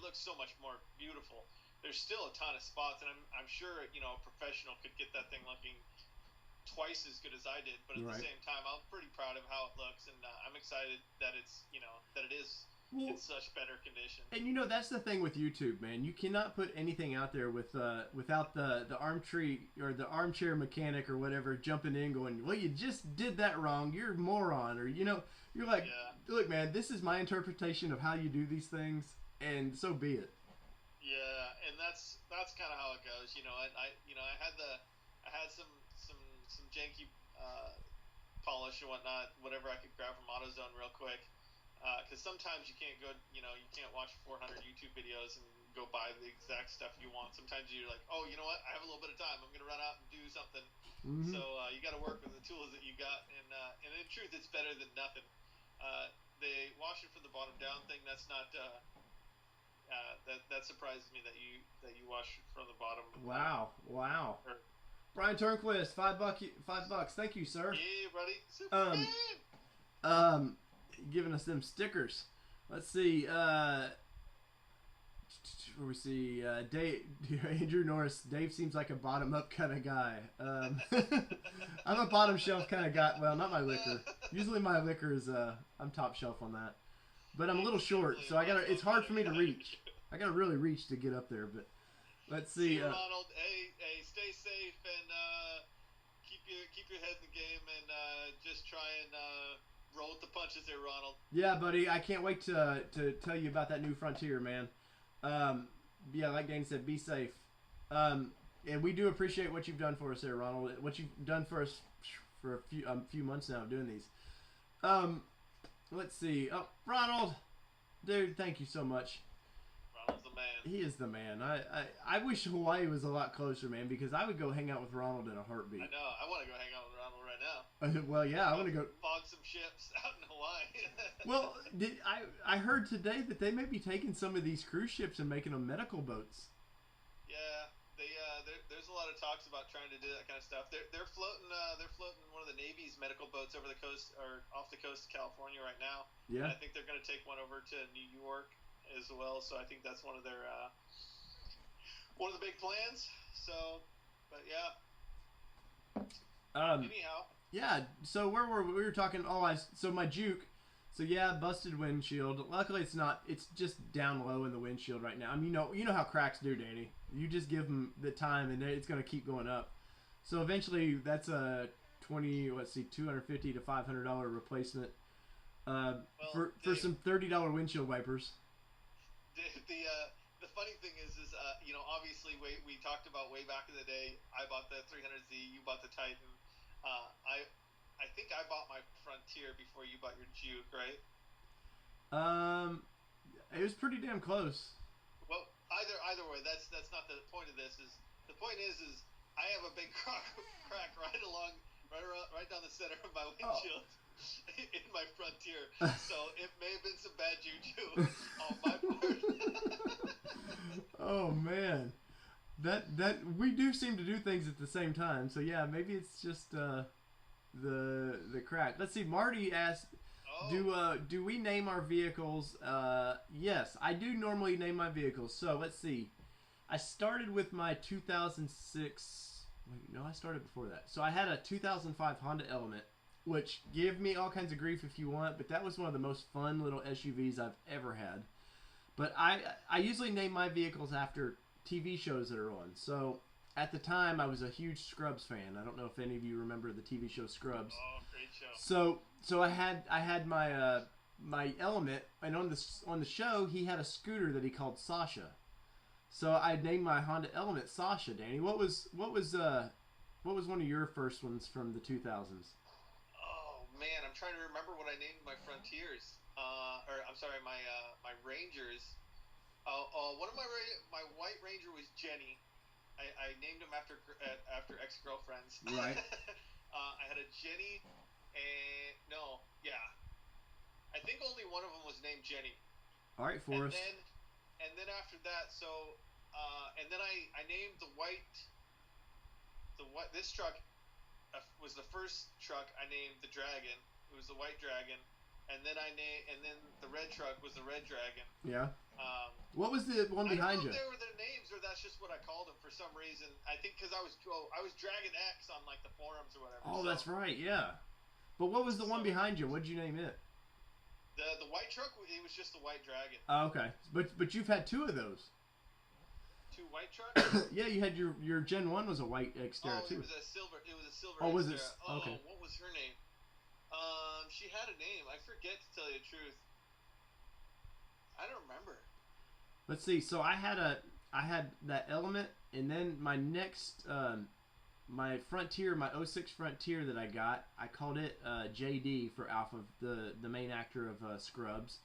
looks so much more beautiful. There's still a ton of spots, and I'm sure a professional could get that thing looking twice as good as I did. But at the same time, I'm pretty proud of how it looks, and I'm excited that it is in such better condition. And that's the thing with YouTube, man. You cannot put anything out there without the armchair mechanic or whatever jumping in going, well, you just did that wrong, you're a moron, or you're like, look, man, this is my interpretation of how you do these things, and so be it. Yeah, and that's kind of how it goes. I had some janky polish and whatnot, whatever I could grab from AutoZone real quick. Because sometimes you can't go, you can't watch 400 YouTube videos and go buy the exact stuff you want. Sometimes you're like, oh, you know what? I have a little bit of time. I'm going to run out and do something. Mm-hmm. So you got to work with the tools that you got. And in truth, it's better than nothing. The wash it from the bottom down thing, that's not that surprises me that you wash it from the bottom. Wow. Brian Turnquist, $5. Thank you, sir. Yeah, buddy. Giving us them stickers. Let's see. Where we see Dave, Andrew Norris. Dave seems like a bottom up kind of guy. I'm a bottom shelf kind of guy. Well, not my liquor. Usually my liquor is I'm top shelf on that. But I'm a little short, so it's hard for me to reach. I gotta really reach to get up there. But let's see. Ronald, hey, stay safe and keep your head in the game and just try and roll with the punches there, Ronald. Yeah, buddy. I can't wait to tell you about that new Frontier, man. Yeah, like Dane said, be safe. And we do appreciate what you've done for us there, Ronald. What you've done for us for a few months now doing these. Let's see. Oh, Ronald, dude, thank you so much. Ronald's the man. He is the man. I wish Hawaii was a lot closer, man, because I would go hang out with Ronald in a heartbeat. I know. I want to go hang out with Ronald right now. Well, yeah, I want to go fog some ships out in Hawaii. Well, I heard today that they may be taking some of these cruise ships and making them medical boats. Yeah, there's a lot of talks about trying to do that kind of stuff. They're floating one of the Navy's medical boats over the coast or off the coast of California right now. Yeah. And I think they're going to take one over to New York as well. So I think that's one of their one of the big plans. So, but yeah. Anyhow. Yeah, so where were we? We were talking. So my Juke. So yeah, busted windshield. Luckily, it's not. It's just down low in the windshield right now. I mean, you know how cracks do, Danny. You just give them the time, and it's gonna keep going up. So eventually, that's a $250 to $500 replacement for some $30 windshield wipers. The funny thing is obviously we talked about way back in the day. I bought the 300Z. You bought the Titan. I think I bought my Frontier before you bought your Juke, right? It was pretty damn close. Well, either way, that's not the point of this. The point is I have a big crack right down the center of my windshield in my Frontier. So it may have been some bad juju on my part. Oh man. That we do seem to do things at the same time. So yeah, maybe it's just the crack. Let's see. Marty asked, do we name our vehicles? Yes, I do normally name my vehicles. So let's see. I started with my 2006. Wait, no, I started before that. So I had a 2005 Honda Element, which give me all kinds of grief if you want, but that was one of the most fun little SUVs I've ever had. But I usually name my vehicles after TV shows that are on. So at the time, I was a huge Scrubs fan. I don't know if any of you remember the TV show Scrubs. Oh, great show. So I had my my Element, and on the show he had a scooter that he called Sasha. So I named my Honda Element Sasha. Danny, what was one of your first ones from the 2000s? Oh man, I'm trying to remember what I named my Frontiers. My Rangers. One of my White Ranger was Jenny. I named him after ex-girlfriends. Right. I had a Jenny, and I think only one of them was named Jenny. All right, Forrest. And then after that, and then I named this truck was the first truck I named the Dragon. It was the White Dragon, and then the red truck was the Red Dragon. Yeah. What was the one behind you? I don't know if they were their names or that's just what I called them for some reason. I think because I was Dragon X on like the forums or whatever. Oh, that's right. Yeah. But what was the one behind you? What did you name it? The white truck. It was just the White Dragon. Oh, okay. But you've had two of those. Two white trucks? Yeah, you had your Gen 1 was a white Xterra too. It was a silver Oh, was it? Xterra. Okay. What was her name? She had a name. I forget, to tell you the truth. I don't remember. Let's see. So I had that Element, and then my next my Frontier, my 06 Frontier that I got, I called it JD for Alpha, the main actor of Scrubs.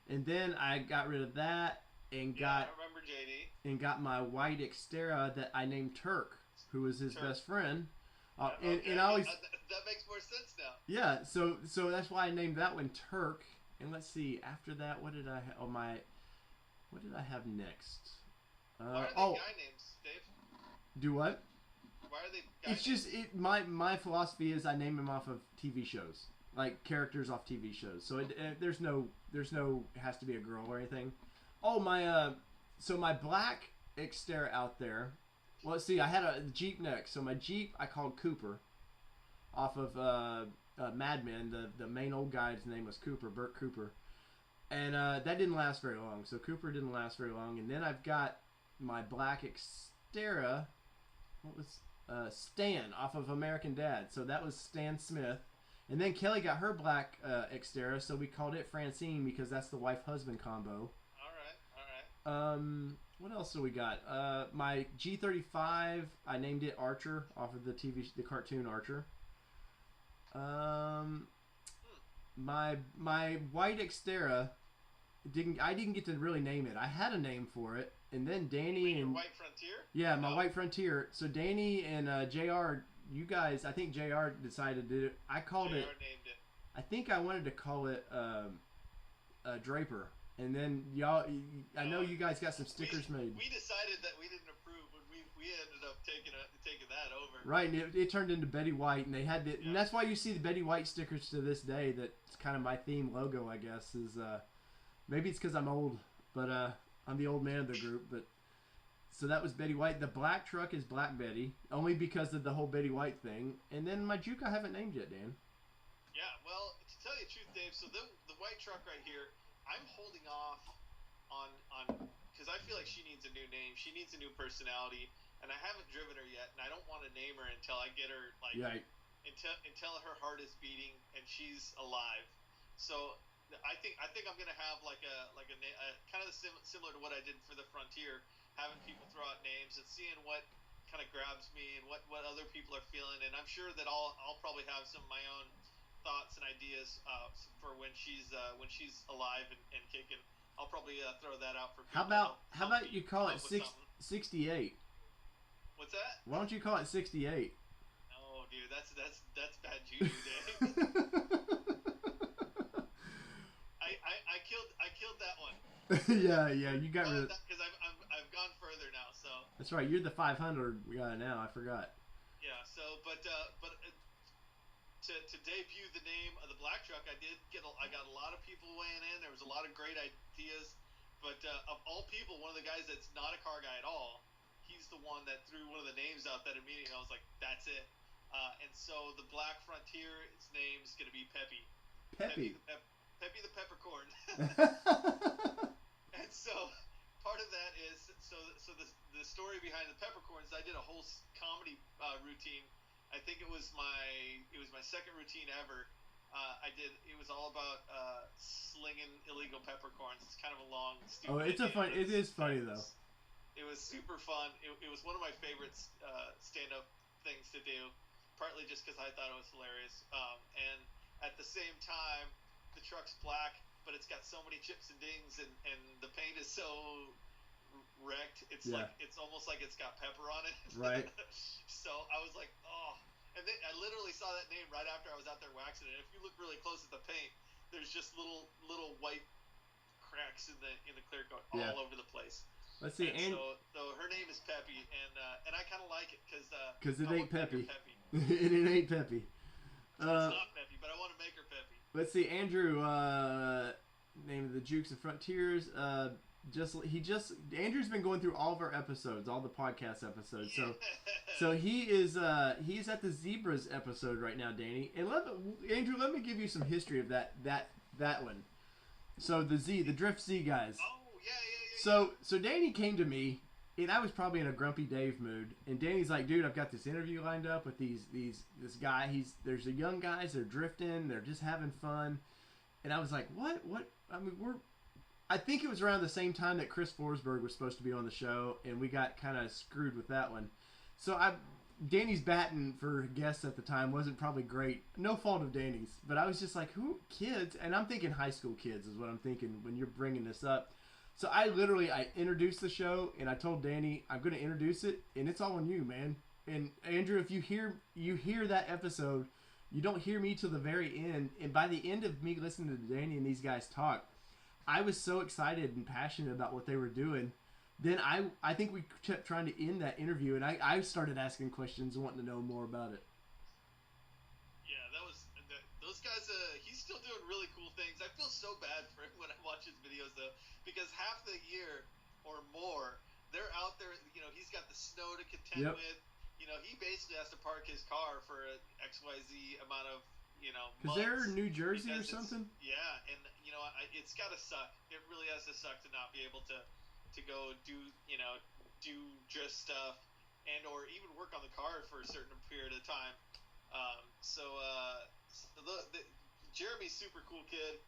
And then I got rid of that and I remember JD. And got my white Xterra that I named Turk, who was his best friend. And I always that makes more sense now. Yeah, so that's why I named that one Turk. And let's see, after that, what did I have? What did I have next? Why are they guy names, Dave? Do what? Why are they guy It's names? just my philosophy is I name them off of TV shows, like characters off TV shows. So there's no it has to be a girl or anything. Oh, so my black Xterra out there. Well, let's see, I had a Jeep next. So my Jeep I called Cooper, off of Mad Men. The main old guy's name was Cooper, Burt Cooper. And that didn't last very long. So Cooper didn't last very long. And then I've got my black Xterra. What was Stan, off of American Dad. So that was Stan Smith. And then Kelly got her black Xterra, so we called it Francine because that's the wife-husband combo. All right. What else do we got? My G35, I named it Archer, off of the cartoon Archer. My white Xterra, I didn't get to really name it. I had a name for it, and then Danny and White Frontier. Yeah, my White Frontier. So Danny and JR, you guys, I think JR decided to do it. I called JR it. named it. I think I wanted to call it Draper. And then y'all, I know you guys got some stickers made. We decided that we didn't approve, but we ended up taking that over. Right, and it turned into Betty White, and they had and that's why you see the Betty White stickers to this day. That's kind of my theme logo, I guess. Is maybe it's because I'm old, but I'm the old man of the group. But so that was Betty White. The black truck is Black Betty, only because of the whole Betty White thing. And then my Juke I haven't named yet, Dan. Yeah, well, to tell you the truth, Dave. So the white truck right here. I'm holding off on because I feel like she needs a new name. She needs a new personality, and I haven't driven her yet, and I don't want to name her until I get her until her heart is beating and she's alive. So I think I'm gonna have like a kind of similar to what I did for the Frontier, having people throw out names and seeing what kind of grabs me and what other people are feeling, and I'm sure that I'll probably have some of my own thoughts and ideas for when she's alive and kicking. I'll probably throw that out for people. How about you call it 68? What's that? Why don't you call it 68? Oh, dude, that's bad juju, Dave. I killed that one. yeah, you got rid of because I've gone further now. So that's right. You're the 500 guy now. I forgot. Yeah. So, but to debut the name of the black truck, I got a lot of people weighing in. There was a lot of great ideas, but of all people, one of the guys that's not a car guy at all, he's the one that threw one of the names out that immediately I was like, that's it. And so the Black Frontier, its name's gonna be Peppy. Peppy. Peppy the Peppercorn. And so part of that is so the story behind the peppercorns. I did a whole comedy routine. I think it was my second routine ever. It was all about slinging illegal peppercorns. It's kind of a long, stupid. It is funny though. It was super fun. It was one of my favorite stand-up things to do, partly just because I thought it was hilarious. And at the same time, the truck's black, but it's got so many chips and dings, and the paint is so wrecked. It's it's almost like it's got pepper on it. Right. So I was like, oh. And then I literally saw that name right after I was out there waxing it. And if you look really close at the paint, there's just little white cracks in the clear coat all over the place. Let's see. So her name is Peppy, and I kind of like it because it ain't Peppy. Peppy. It ain't Peppy. It's not Peppy, but I want to make her Peppy. Let's see, Andrew. Name of the Jukes and Frontiers. Andrew's been going through all of our episodes, all the podcast episodes. So he's at the Zebras episode right now, Danny. And Andrew, let me give you some history of that one. So the Drift Z guys. Oh yeah. So Danny came to me, and I was probably in a grumpy Dave mood. And Danny's like, dude, I've got this interview lined up with this guy. There's the young guys. They're drifting. They're just having fun. And I was like, what? I mean, I think it was around the same time that Chris Forsberg was supposed to be on the show, and we got kind of screwed with that one. So Danny's batting for guests at the time wasn't probably great. No fault of Danny's, but I was just like, who kids? And I'm thinking high school kids is what I'm thinking when you're bringing this up. So I introduced the show, and I told Danny, I'm going to introduce it, and it's all on you, man. And Andrew, if you hear that episode, you don't hear me till the very end. And by the end of me listening to Danny and these guys talk, I was so excited and passionate about what they were doing. Then I think we kept trying to end that interview, and I started asking questions and wanting to know more about it. Yeah, those guys. He's still doing really cool things. I feel so bad for him when I watch his videos, though, because half the year or more, they're out there. He's got the snow to contend with. He basically has to park his car for an XYZ amount of because they're in New Jersey or something. Yeah, and it's got to suck. It really has to suck to not be able to go do drift stuff or even work on the car for a certain period of time. Jeremy's super cool kid.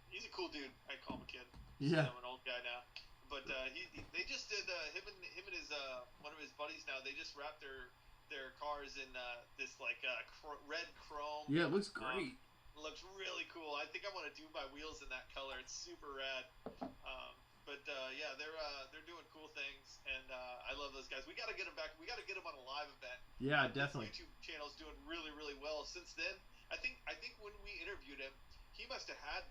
He's a cool dude. I call him a kid. Yeah. I'm an old guy now. But they just did him and his one of his buddies now. They just wrapped their cars in this red chrome. Yeah, it looks great. Looks really cool. I think I want to do my wheels in that color. It's super rad. Yeah, they're doing cool things, and I love those guys. We got to get them back. We got to get them on a live event. Yeah, definitely. His YouTube channel's doing really, really well. Since then, I think when we interviewed him, he must have had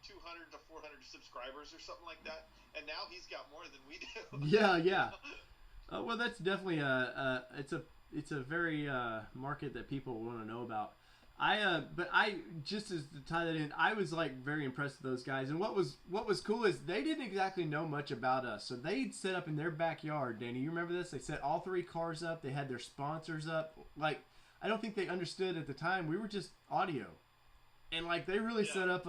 200 to 400 subscribers or something like that, and now he's got more than we do. Yeah. Well, that's definitely it's a very market that people want to know about. But just as to tie that in, I was very impressed with those guys. And what was cool is they didn't exactly know much about us. So they'd set up in their backyard. Danny, you remember this? They set all 3 cars up. They had their sponsors up. I don't think they understood at the time. We were just audio. And they really set up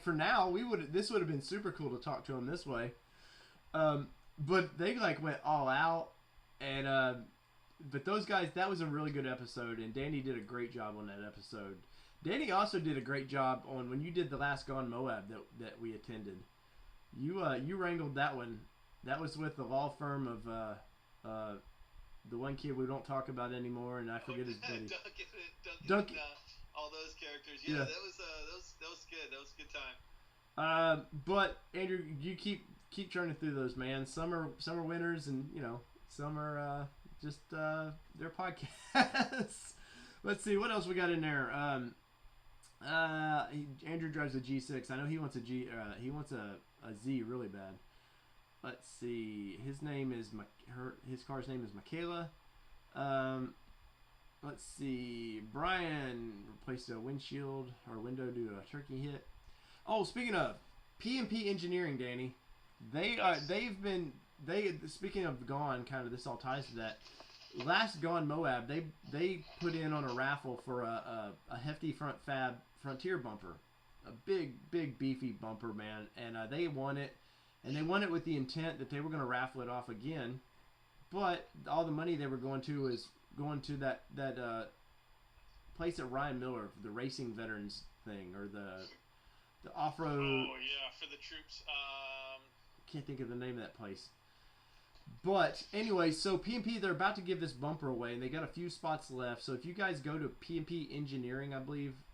for now, this would have been super cool to talk to them this way. But they went all out, and but those guys, that was a really good episode, and Danny did a great job on that episode. Danny also did a great job on when you did the last Gone Moab that we attended. You wrangled that one. That was with the law firm of the one kid we don't talk about anymore, and I forget his buddy. Duncan. All those characters. Yeah. That was good. That was a good time. But Andrew, you keep churning through those, man. Some are winners, and some are just their podcasts. Let's see what else we got in there. Andrew drives a G6. I know he wants a Z really bad. Let's see. His car's name is Michaela. Let's see. Brian replaced a windshield or window due to a turkey hit. Oh, speaking of P&P Engineering, Danny, speaking of Gone, kind of this all ties to that. Last Gone Moab, they put in on a raffle for a hefty front fab Frontier bumper, a big beefy bumper, man, and they won it, and they won it with the intent that they were going to raffle it off again, but all the money they were going to is going to that place at Ryan Miller, the racing veterans thing, or the off-road. Oh yeah, for the troops. Can't think of the name of that place. But anyway, so P&P, they're about to give this bumper away, and they got a few spots left. So if you guys go to pnpengineering,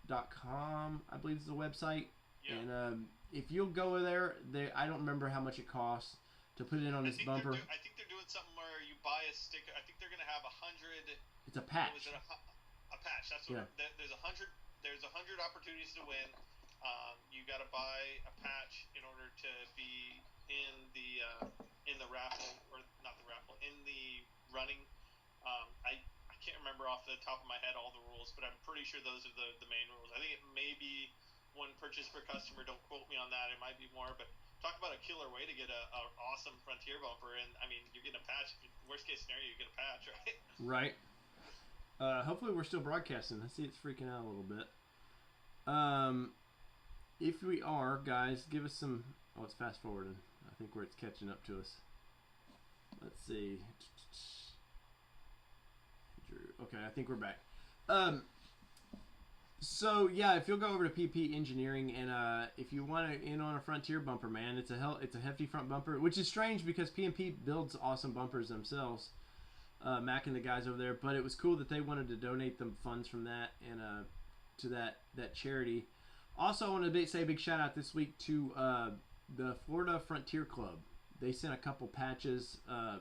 .com, I believe is the website. Yeah. And if you'll go there, I don't remember how much it costs to put it in on this bumper. I think they're doing something where you buy a sticker. I think they're going to have 100. It's a patch. Was it a patch? That's what. Yeah. There's 100. There's 100 opportunities to win. You got to buy a patch in order to be in the raffle, or not the raffle, in the running. I can't remember off the top of my head all the rules, but I'm pretty sure those are the main rules. I think it may be one purchase per customer. Don't quote me on that. It might be more, but talk about a killer way to get a awesome Frontier bumper. And I mean, you're getting a patch. Worst case scenario, you get a patch, right? Right. Hopefully we're still broadcasting. I see it's freaking out a little bit. If we are, guys, give us some. Oh, it's fast forwarding. I think where it's catching up to us. Let's see. Okay, I think we're back. So yeah, if you'll go over to PP Engineering, and if you want to in on a Frontier bumper, man, it's a hefty front bumper, which is strange because P&P builds awesome bumpers themselves. Mac and the guys over there, but it was cool that they wanted to donate them funds from that and to that charity. Also, I want to say a big shout out this week to the Florida Frontier Club. They sent a couple patches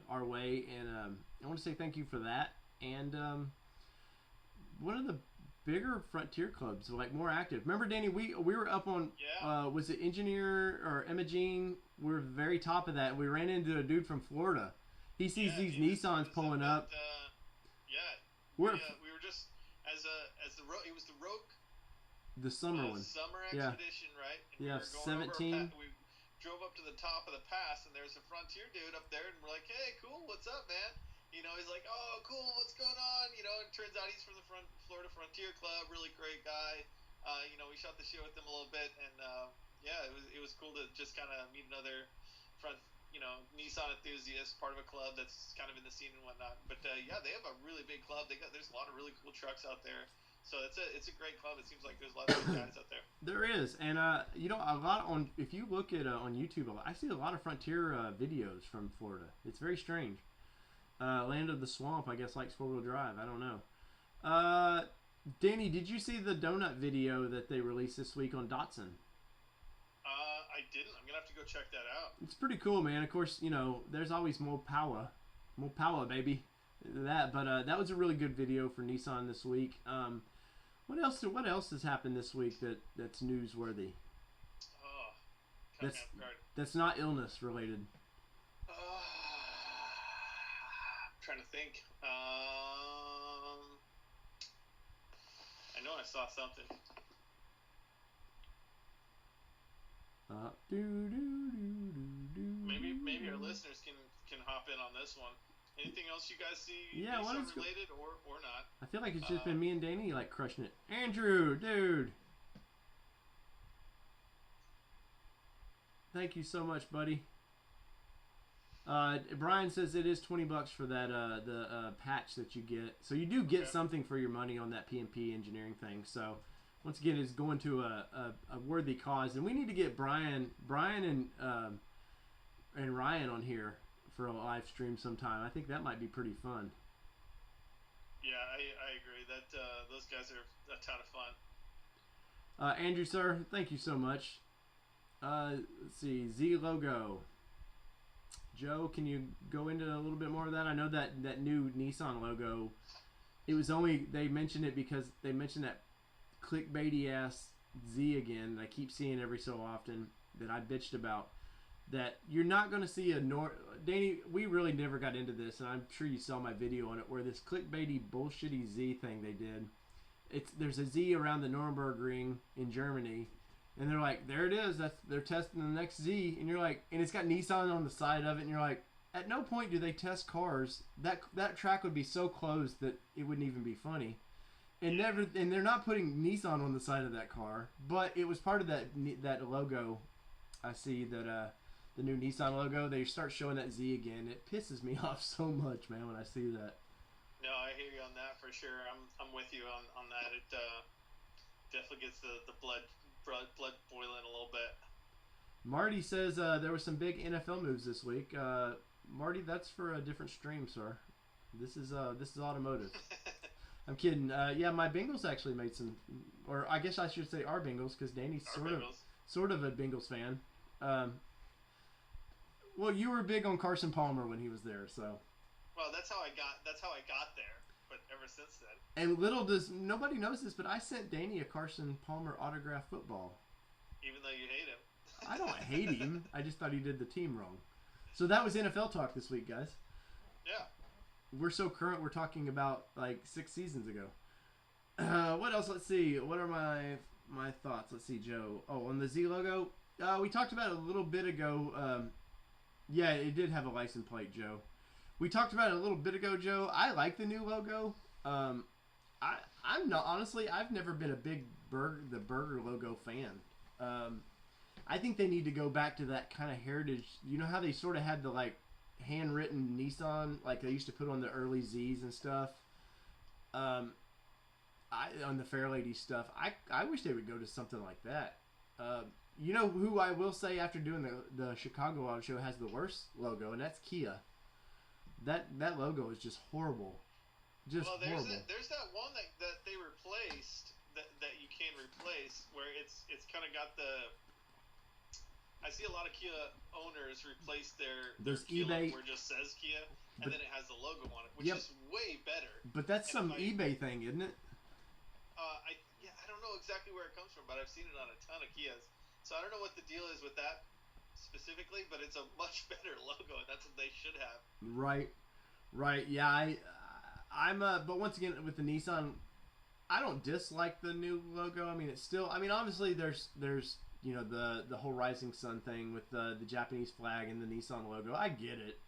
our way, and I want to say thank you for that. And one of the bigger Frontier clubs, like more active. Remember, Danny, we were up on was it Engineer or Imogene? We were very top of that. We ran into a dude from Florida. He sees these Nissans pulling up. We were just it was the Rogue. The summer one. Summer expedition, right? And we were 17. We drove up to the top of the pass, and there's a Frontier dude up there, and we're like, "Hey, cool, what's up, man?" You know, he's like, "Oh, cool, what's going on?" You know, it turns out he's from the Florida Frontier Club, really great guy. You know, we shot the shit with him a little bit, and it was cool to just kind of meet another Nissan enthusiast, part of a club that's kind of in the scene and whatnot. But they have a really big club. There's a lot of really cool trucks out there. So it's a great club. It seems like there's a lot of good guys out there. There is, and a lot on. If you look at on YouTube, I see a lot of Frontier videos from Florida. It's very strange. Land of the Swamp, I guess, likes 4-wheel drive. I don't know. Danny, did you see the donut video that they released this week on Datsun? I didn't. I'm gonna have to go check that out. It's pretty cool, man. Of course, there's always more power, baby. But that was a really good video for Nissan this week. What else has happened this week that's newsworthy? That's not illness related. I'm trying to think. I know I saw something. Maybe our listeners can hop in on this one. Anything else you guys see Nissan related or not? I feel like it's just been me and Danny like crushing it. Andrew, dude. Thank you so much, buddy. Brian says it is $20 for that the patch that you get. So you do get something for your money on that P&P Engineering thing. So once again, it's going to a worthy cause, and we need to get Brian and Ryan on here for a live stream sometime. I think that might be pretty fun. Yeah, I agree. That those guys are a ton of fun. Andrew, sir, thank you so much. Let's see, Z logo. Joe, can you go into a little bit more of that? I know that new Nissan logo. It was only they mentioned it because they mentioned that clickbaity ass Z again that I keep seeing every so often that I bitched about. that you're not going to see Danny, we really never got into this, and I'm sure you saw my video on it, where this clickbaity, bullshitty Z thing they did. There's a Z around the Nürburgring in Germany, and they're like, there it is. They're testing the next Z, and you're like, and it's got Nissan on the side of it, and you're like, at no point do they test cars. That track would be so closed that it wouldn't even be funny. And they're not putting Nissan on the side of that car, but it was part of that logo. I see that the new Nissan logo. They start showing that Z again. It pisses me off so much, man, when I see that. No, I hear you on that for sure. I'm with you on that. It definitely gets the blood boiling a little bit. Marty says there were some big NFL moves this week. Marty, that's for a different stream, sir. This is automotive. I'm kidding. Yeah, my Bengals actually made some, or I guess I should say our Bengals, because Danny's sort of a Bengals fan. Well, you were big on Carson Palmer when he was there, so. Well, that's how I got there. But ever since then. And nobody knows this, but I sent Danny a Carson Palmer autographed football. Even though you hate him. I don't hate him. I just thought he did the team wrong. So that was NFL talk this week, guys. Yeah. We're so current. We're talking about like 6 seasons ago. What else? Let's see. What are my thoughts? Let's see, Joe. Oh, on the Z logo. We talked about it a little bit ago. Yeah, it did have a license plate, Joe. We talked about it a little bit ago, Joe. I like the new logo. I'm not, honestly, I've never been a big the burger logo fan. I think they need to go back to that kind of heritage. You know how they sort of had the like handwritten Nissan, like they used to put on the early Z's and stuff. On the Fairlady stuff. I wish they would go to something like that. You know who I will say after doing the Chicago Auto Show has the worst logo, and that's Kia. That logo is just horrible. Horrible. There's that one that they replaced that you can replace where it's kind of got the. I see a lot of Kia owners replace their Kia eBay where it just says Kia and then it has the logo on it, which is way better. But that's some eBay thing, isn't it? I don't know exactly where it comes from, but I've seen it on a ton of Kias. So I don't know what the deal is with that specifically, but it's a much better logo, and that's what they should have. Right. Yeah, I'm. But once again, with the Nissan, I don't dislike the new logo. I mean, it's still. I mean, obviously, there's you know the whole Rising Sun thing with the Japanese flag and the Nissan logo. I get it.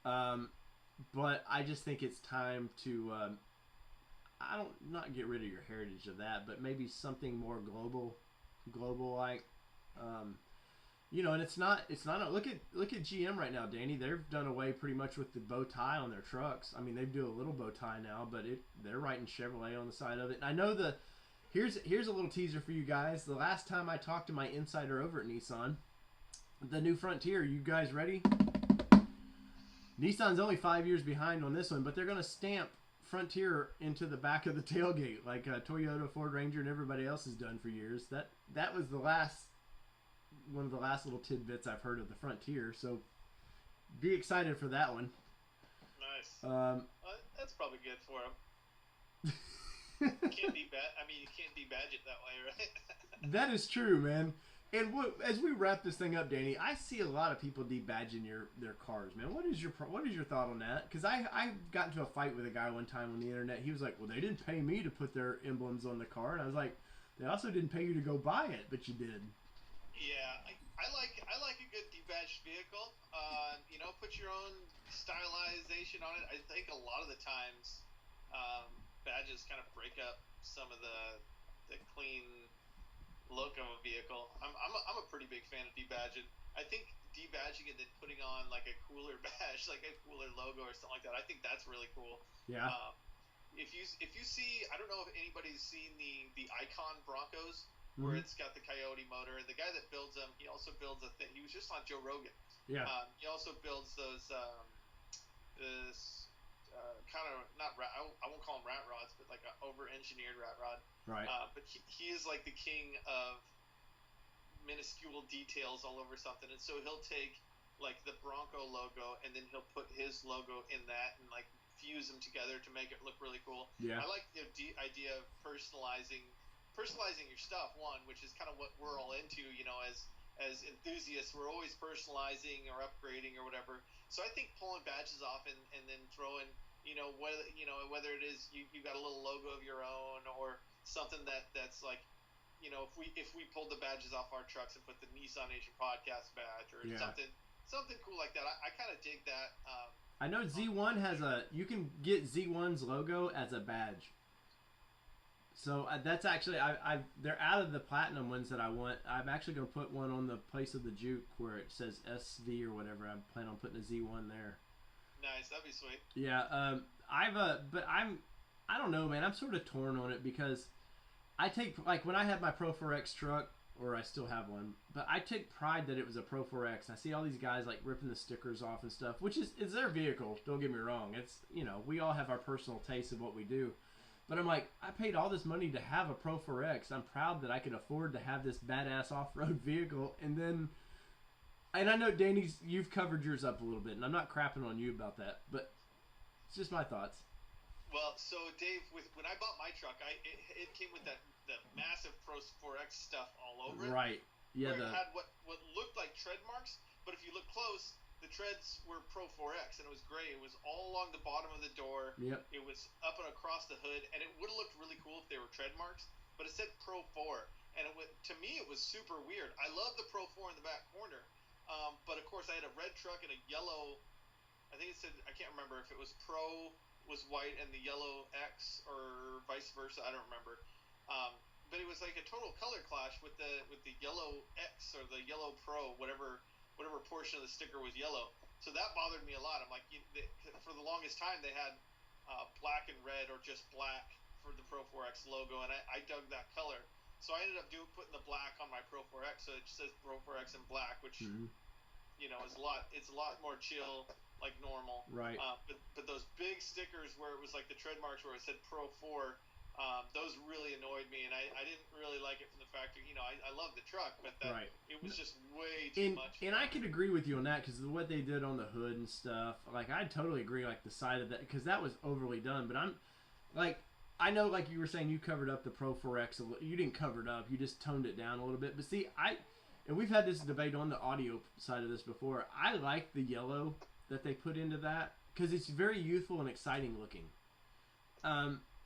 But I just think it's time to. Not get rid of your heritage of that, but maybe something more global like. You know, and it's not look at GM right now, Danny. They've done away pretty much with the bow tie on their trucks. I mean, they do a little bow tie now, but they're writing Chevrolet on the side of it. And I know here's a little teaser for you guys. The last time I talked to my insider over at Nissan, the new Frontier, you guys ready? Nissan's only 5 years behind on this one, but they're going to stamp Frontier into the back of the tailgate like Toyota, Ford Ranger, and everybody else has done for years. That was one of the last little tidbits I've heard of the Frontier, so be excited for that one. Nice. That's probably good for them. You can't debadge it that way, right? That is true, man. And as we wrap this thing up, Danny, I see a lot of people debadging their cars, man. What is your thought on that? Because I got into a fight with a guy one time on the internet. He was like, "Well, they didn't pay me to put their emblems on the car," and I was like, "They also didn't pay you to go buy it, but you did." Yeah, I like a good debadged vehicle. Put your own stylization on it. I think a lot of the times, badges kind of break up some of the clean look of a vehicle. I'm a pretty big fan of debadging. I think debadging and then putting on like a cooler badge, like a cooler logo or something like that. I think that's really cool. Yeah. If you see, I don't know if anybody's seen the Icon Broncos. Where it's got the Coyote motor. The guy that builds them, he also builds a thing. He was just on Joe Rogan. Yeah. He also builds those kind of I won't call them rat rods, but like an over-engineered rat rod. Right. But he is like the king of minuscule details all over something, and so he'll take like the Bronco logo and then he'll put his logo in that and like fuse them together to make it look really cool. Yeah. I like the idea of personalizing your stuff, one, which is kind of what we're all into, as as enthusiasts, we're always personalizing or upgrading or whatever. So I think pulling badges off and then throwing, whether it is you got a little logo of your own or something that's like, if we pulled the badges off our trucks and put the Nissan Nation podcast badge or something cool like that. I kind of dig that. I know Z1 has you can get Z1's logo as a badge. So that's actually they're out of the platinum ones that I want. I'm actually going to put one on the place of the juke where it says SV or whatever. I plan on putting a Z1 there. Nice, that'd be sweet. Yeah, I don't know, man. I'm sort of torn on it because I take, like, when I had my Pro 4X truck, or I still have one, but I take pride that it was a Pro 4X. I see all these guys like ripping the stickers off and stuff, which is their vehicle. Don't get me wrong. It's, we all have our personal taste of what we do. But I'm like, I paid all this money to have a Pro 4X. I'm proud that I could afford to have this badass off-road vehicle. And I know, Danny, you've covered yours up a little bit, and I'm not crapping on you about that, but it's just my thoughts. Well, so Dave, when I bought my truck, it came with the massive Pro 4X stuff all over it. Right. Yeah. Where it had what looked like tread marks, but if you look close, the treads were Pro 4X, and it was gray. It was all along the bottom of the door. Yep. It was up and across the hood, and it would have looked really cool if they were tread marks, but it said Pro 4, and to me it was super weird. I love the Pro 4 in the back corner, but of course I had a red truck and a yellow. I think it said, I can't remember if it was Pro was white and the yellow X or vice versa. I don't remember. But it was like a total color clash with the yellow X or the yellow Pro, whatever portion of the sticker was yellow. So that bothered me a lot. I'm like, for the longest time they had black and red or just black for the Pro 4X logo, and I dug that color. So I ended up putting the black on my Pro 4X, so it just says Pro 4X in black, which is a lot more chill, like normal. Right. But those big stickers where it was like the tread marks where it said Pro 4. Those really annoyed me, and I didn't really like it from the factory. I love the truck, but it was just way too much. And I could agree with you on that because what they did on the hood and stuff, like I totally agree. Like the side of that, because that was overly done. But I'm like, I know, like you were saying, you covered up the Pro 4X. You didn't cover it up. You just toned it down a little bit. But see, and we've had this debate on the audio side of this before. I like the yellow that they put into that because it's very youthful and exciting looking.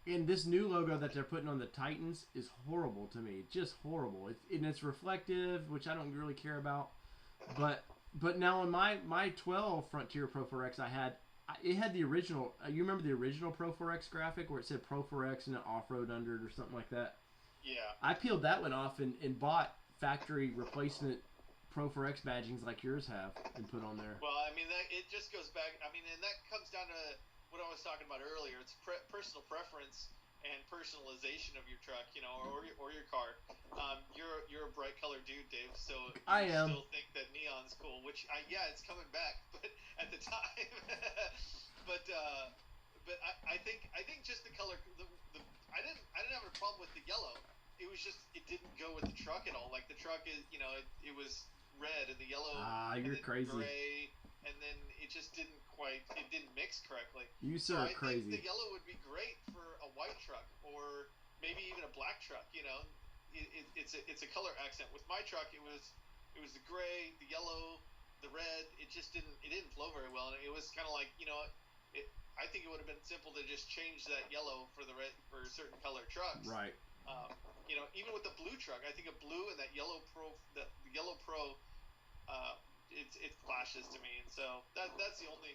And this new logo that they're putting on the Titans is horrible to me. Just horrible. It's reflective, which I don't really care about. But now on my 12 Frontier Pro 4X it had the original. You remember the original Pro 4X graphic where it said Pro 4X and an Offroad under it or something like that? Yeah. I peeled that one off and bought factory replacement Pro 4X badgings like yours have and put on there. Well, I mean, it just goes back. I mean, and that comes down to what I was talking about earlier. It's personal preference and personalization of your truck, or your car. You're a bright colored dude, Dave. So I am. Still think that neon's cool, which it's coming back, but at the time, but I think just the color. I didn't have a problem with the yellow. It was just it didn't go with the truck at all. Like the truck is, it was red and the yellow. You're crazy. Gray, and then it just didn't mix correctly. You sir are crazy. I think the yellow would be great for a white truck or maybe even a black truck. It's a color accent. With my truck, it was the gray, the yellow, the red. It didn't flow very well, and it was kind of like I think it would have been simple to just change that yellow for the red for certain color trucks. Right. Even with the blue truck, I think a blue and that yellow Pro, the yellow Pro. It flashes to me, and so that's the only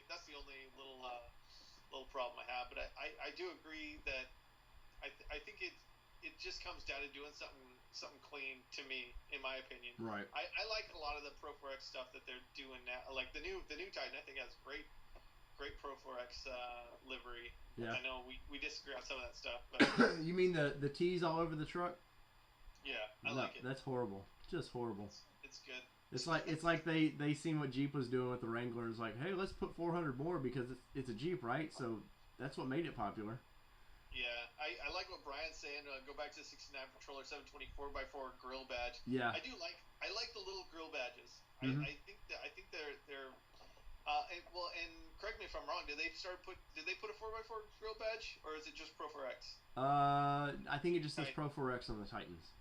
little problem I have. But I do agree that I think it just comes down to doing something clean to me, in my opinion. Right. I like a lot of the Pro 4X stuff that they're doing now. Like the new Titan, I think has great Pro 4X livery. Yeah. I know we disagree on some of that stuff, but you mean the T's all over the truck? Yeah, I like it. That's horrible. Just horrible. It's good. It's like they seen what Jeep was doing with the Wrangler. It's like, hey, let's put 400 more because it's a Jeep, right? So that's what made it popular. Yeah, I like what Brian's saying. Go back to the 69 Patroller 724 by 4 grill badge. Yeah. I like the little grill badges. Mm-hmm. I think they're and correct me if I'm wrong. Did they put a 4x4 grill badge or is it just Pro 4X? I think it just says Pro 4X on the Titans.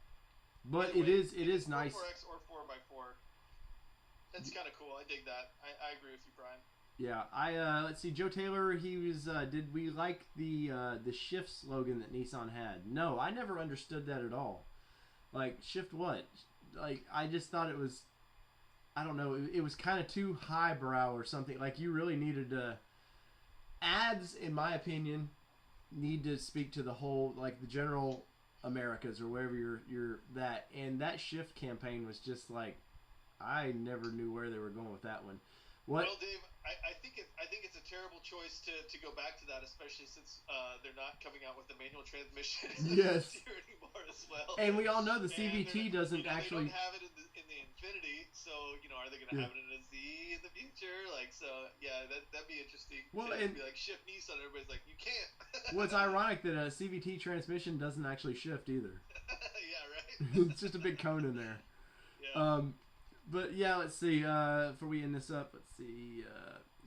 But Anyway, it is nice. 4x or 4x4. That's kind of cool. I dig that. I agree with you, Brian. Yeah, let's see. Joe Taylor, he was. Did we like the shift slogan that Nissan had? No, I never understood that at all. Like shift what? Like I just thought it was. I don't know. It was kind of too highbrow or something. Like you really needed to. Ads, in my opinion, need to speak to the whole, like the general Americas or wherever you're that. And that shift campaign was just like, I never knew where they were going with that one. What? Well, Dave, I think it's a terrible choice to go back to that, especially since they're not coming out with the manual transmission Yes. here anymore as well. And we all know the And CVT doesn't actually. They don't have it in the Infinity, so are they going to have it in a Z in the future? Like, so yeah, that'd be interesting. Well, to and be like shift Nissan, everybody's like, you can't. well, it's ironic that a CVT transmission doesn't actually shift either. Yeah, right. It's just a big cone in there. Yeah. But yeah, let's see. Before we end this up, let's see.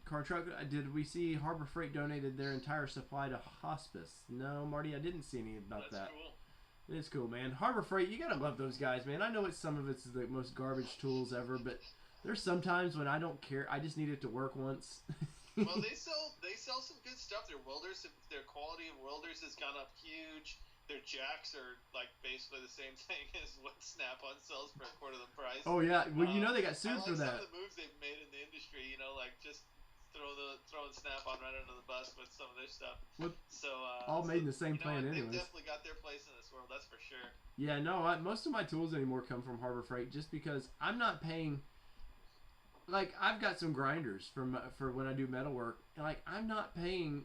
Car truck. Did we see Harbor Freight donated their entire supply to hospice? No, Marty, I didn't see any about that. That's cool. It is cool, man. Harbor Freight, you gotta love those guys, man. I know some of it's the most garbage tools ever, but there's sometimes when I don't care. I just need it to work once. Well, they sell some good stuff. Their welders, their quality of welders has gone up huge. Their jacks are like basically the same thing as what Snap-on sells for a quarter of the price. Oh yeah, well they got sued I like for that. some of the moves they've made in the industry. Like just throwing Snap-on right under the bus with some of their stuff. So all made in the same plant, anyways. They've definitely got their place in this world. That's for sure. Yeah, no, most of my tools anymore come from Harbor Freight just because I'm not paying. Like I've got some grinders for when I do metal work, and like I'm not paying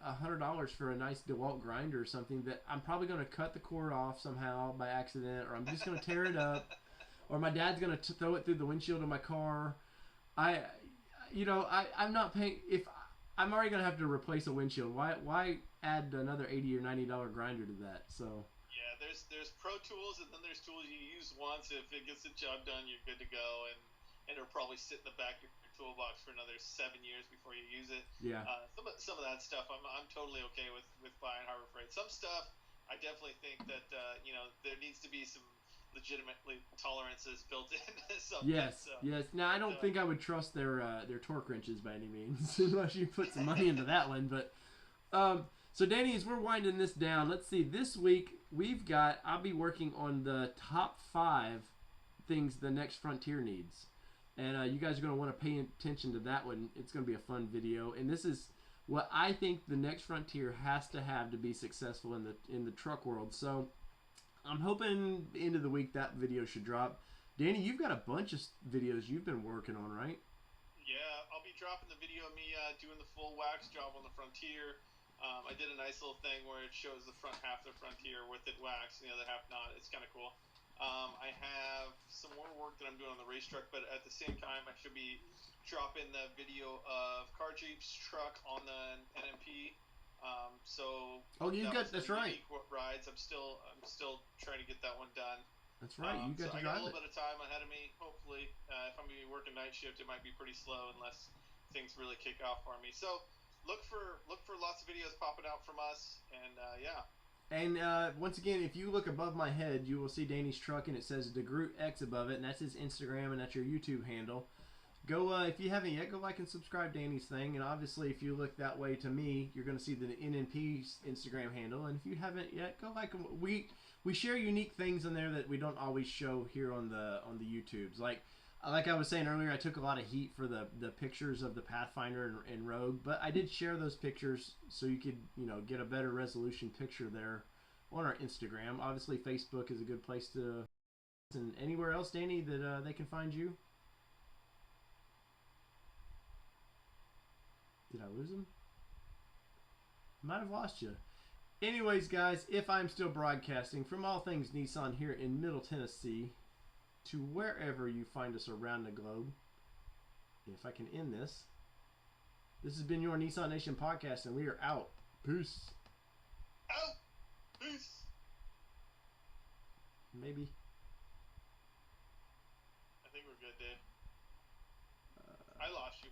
$100 for a nice DeWalt grinder or something that I'm probably going to cut the cord off somehow by accident, or I'm just going to tear it up, or my dad's going to throw it through the windshield of my car. I'm not paying. If I'm already going to have to replace a windshield, why add another $80 or $90 grinder to that? So yeah, there's pro tools, and then there's tools you use once. If it gets the job done, you're good to go, and it'll probably sit in the back of your toolbox for another 7 years before you use it. Yeah. Some of that stuff I'm totally okay with buying Harbor Freight. Some stuff I definitely think that there needs to be some legitimately tolerances built in. Yes. Now I don't think I would trust their torque wrenches by any means unless you put some money into that one. But so Danny, as we're winding this down, let's see. This week I'll be working on the top 5 things the next frontier needs. And you guys are going to want to pay attention to that one. It's going to be a fun video. And this is what I think the next frontier has to have to be successful in the truck world. So I'm hoping end of the week that video should drop. Danny, you've got a bunch of videos you've been working on, right? Yeah, I'll be dropping the video of me doing the full wax job on the frontier. I did a nice little thing where it shows the front half of the frontier with it waxed and the other half not. It's kind of cool. I have some more work that I'm doing on the race truck, but at the same time, I should be dropping the video of Car Jeep's truck on the NMP. That's right. Rides. I'm still trying to get that one done. That's right. You got to I drive got a little bit of time ahead of me. Hopefully, if I'm going to be working night shift, it might be pretty slow unless things really kick off for me. So look for lots of videos popping out from us, and yeah. And once again, if you look above my head, you will see Danny's truck, and it says DeGroot X above it, and that's his Instagram, and that's your YouTube handle. Go if you haven't yet, go like and subscribe Danny's thing, and obviously if you look that way to me, you're going to see the NNP's Instagram handle, and if you haven't yet, go like them. We share unique things in there that we don't always show here on the YouTubes. Like I was saying earlier, I took a lot of heat for the pictures of the Pathfinder and Rogue, but I did share those pictures so you could get a better resolution picture there on our Instagram. Obviously, Facebook is a good place to. And anywhere else, Danny, that they can find you? Did I lose him? Might have lost you. Anyways, guys, if I'm still broadcasting from all things Nissan here in Middle Tennessee to wherever you find us around the globe, if I can end this, this has been your Nissan Nation podcast, and we are out. Peace. Out. Peace. Maybe. I think we're good, Dave. I lost you.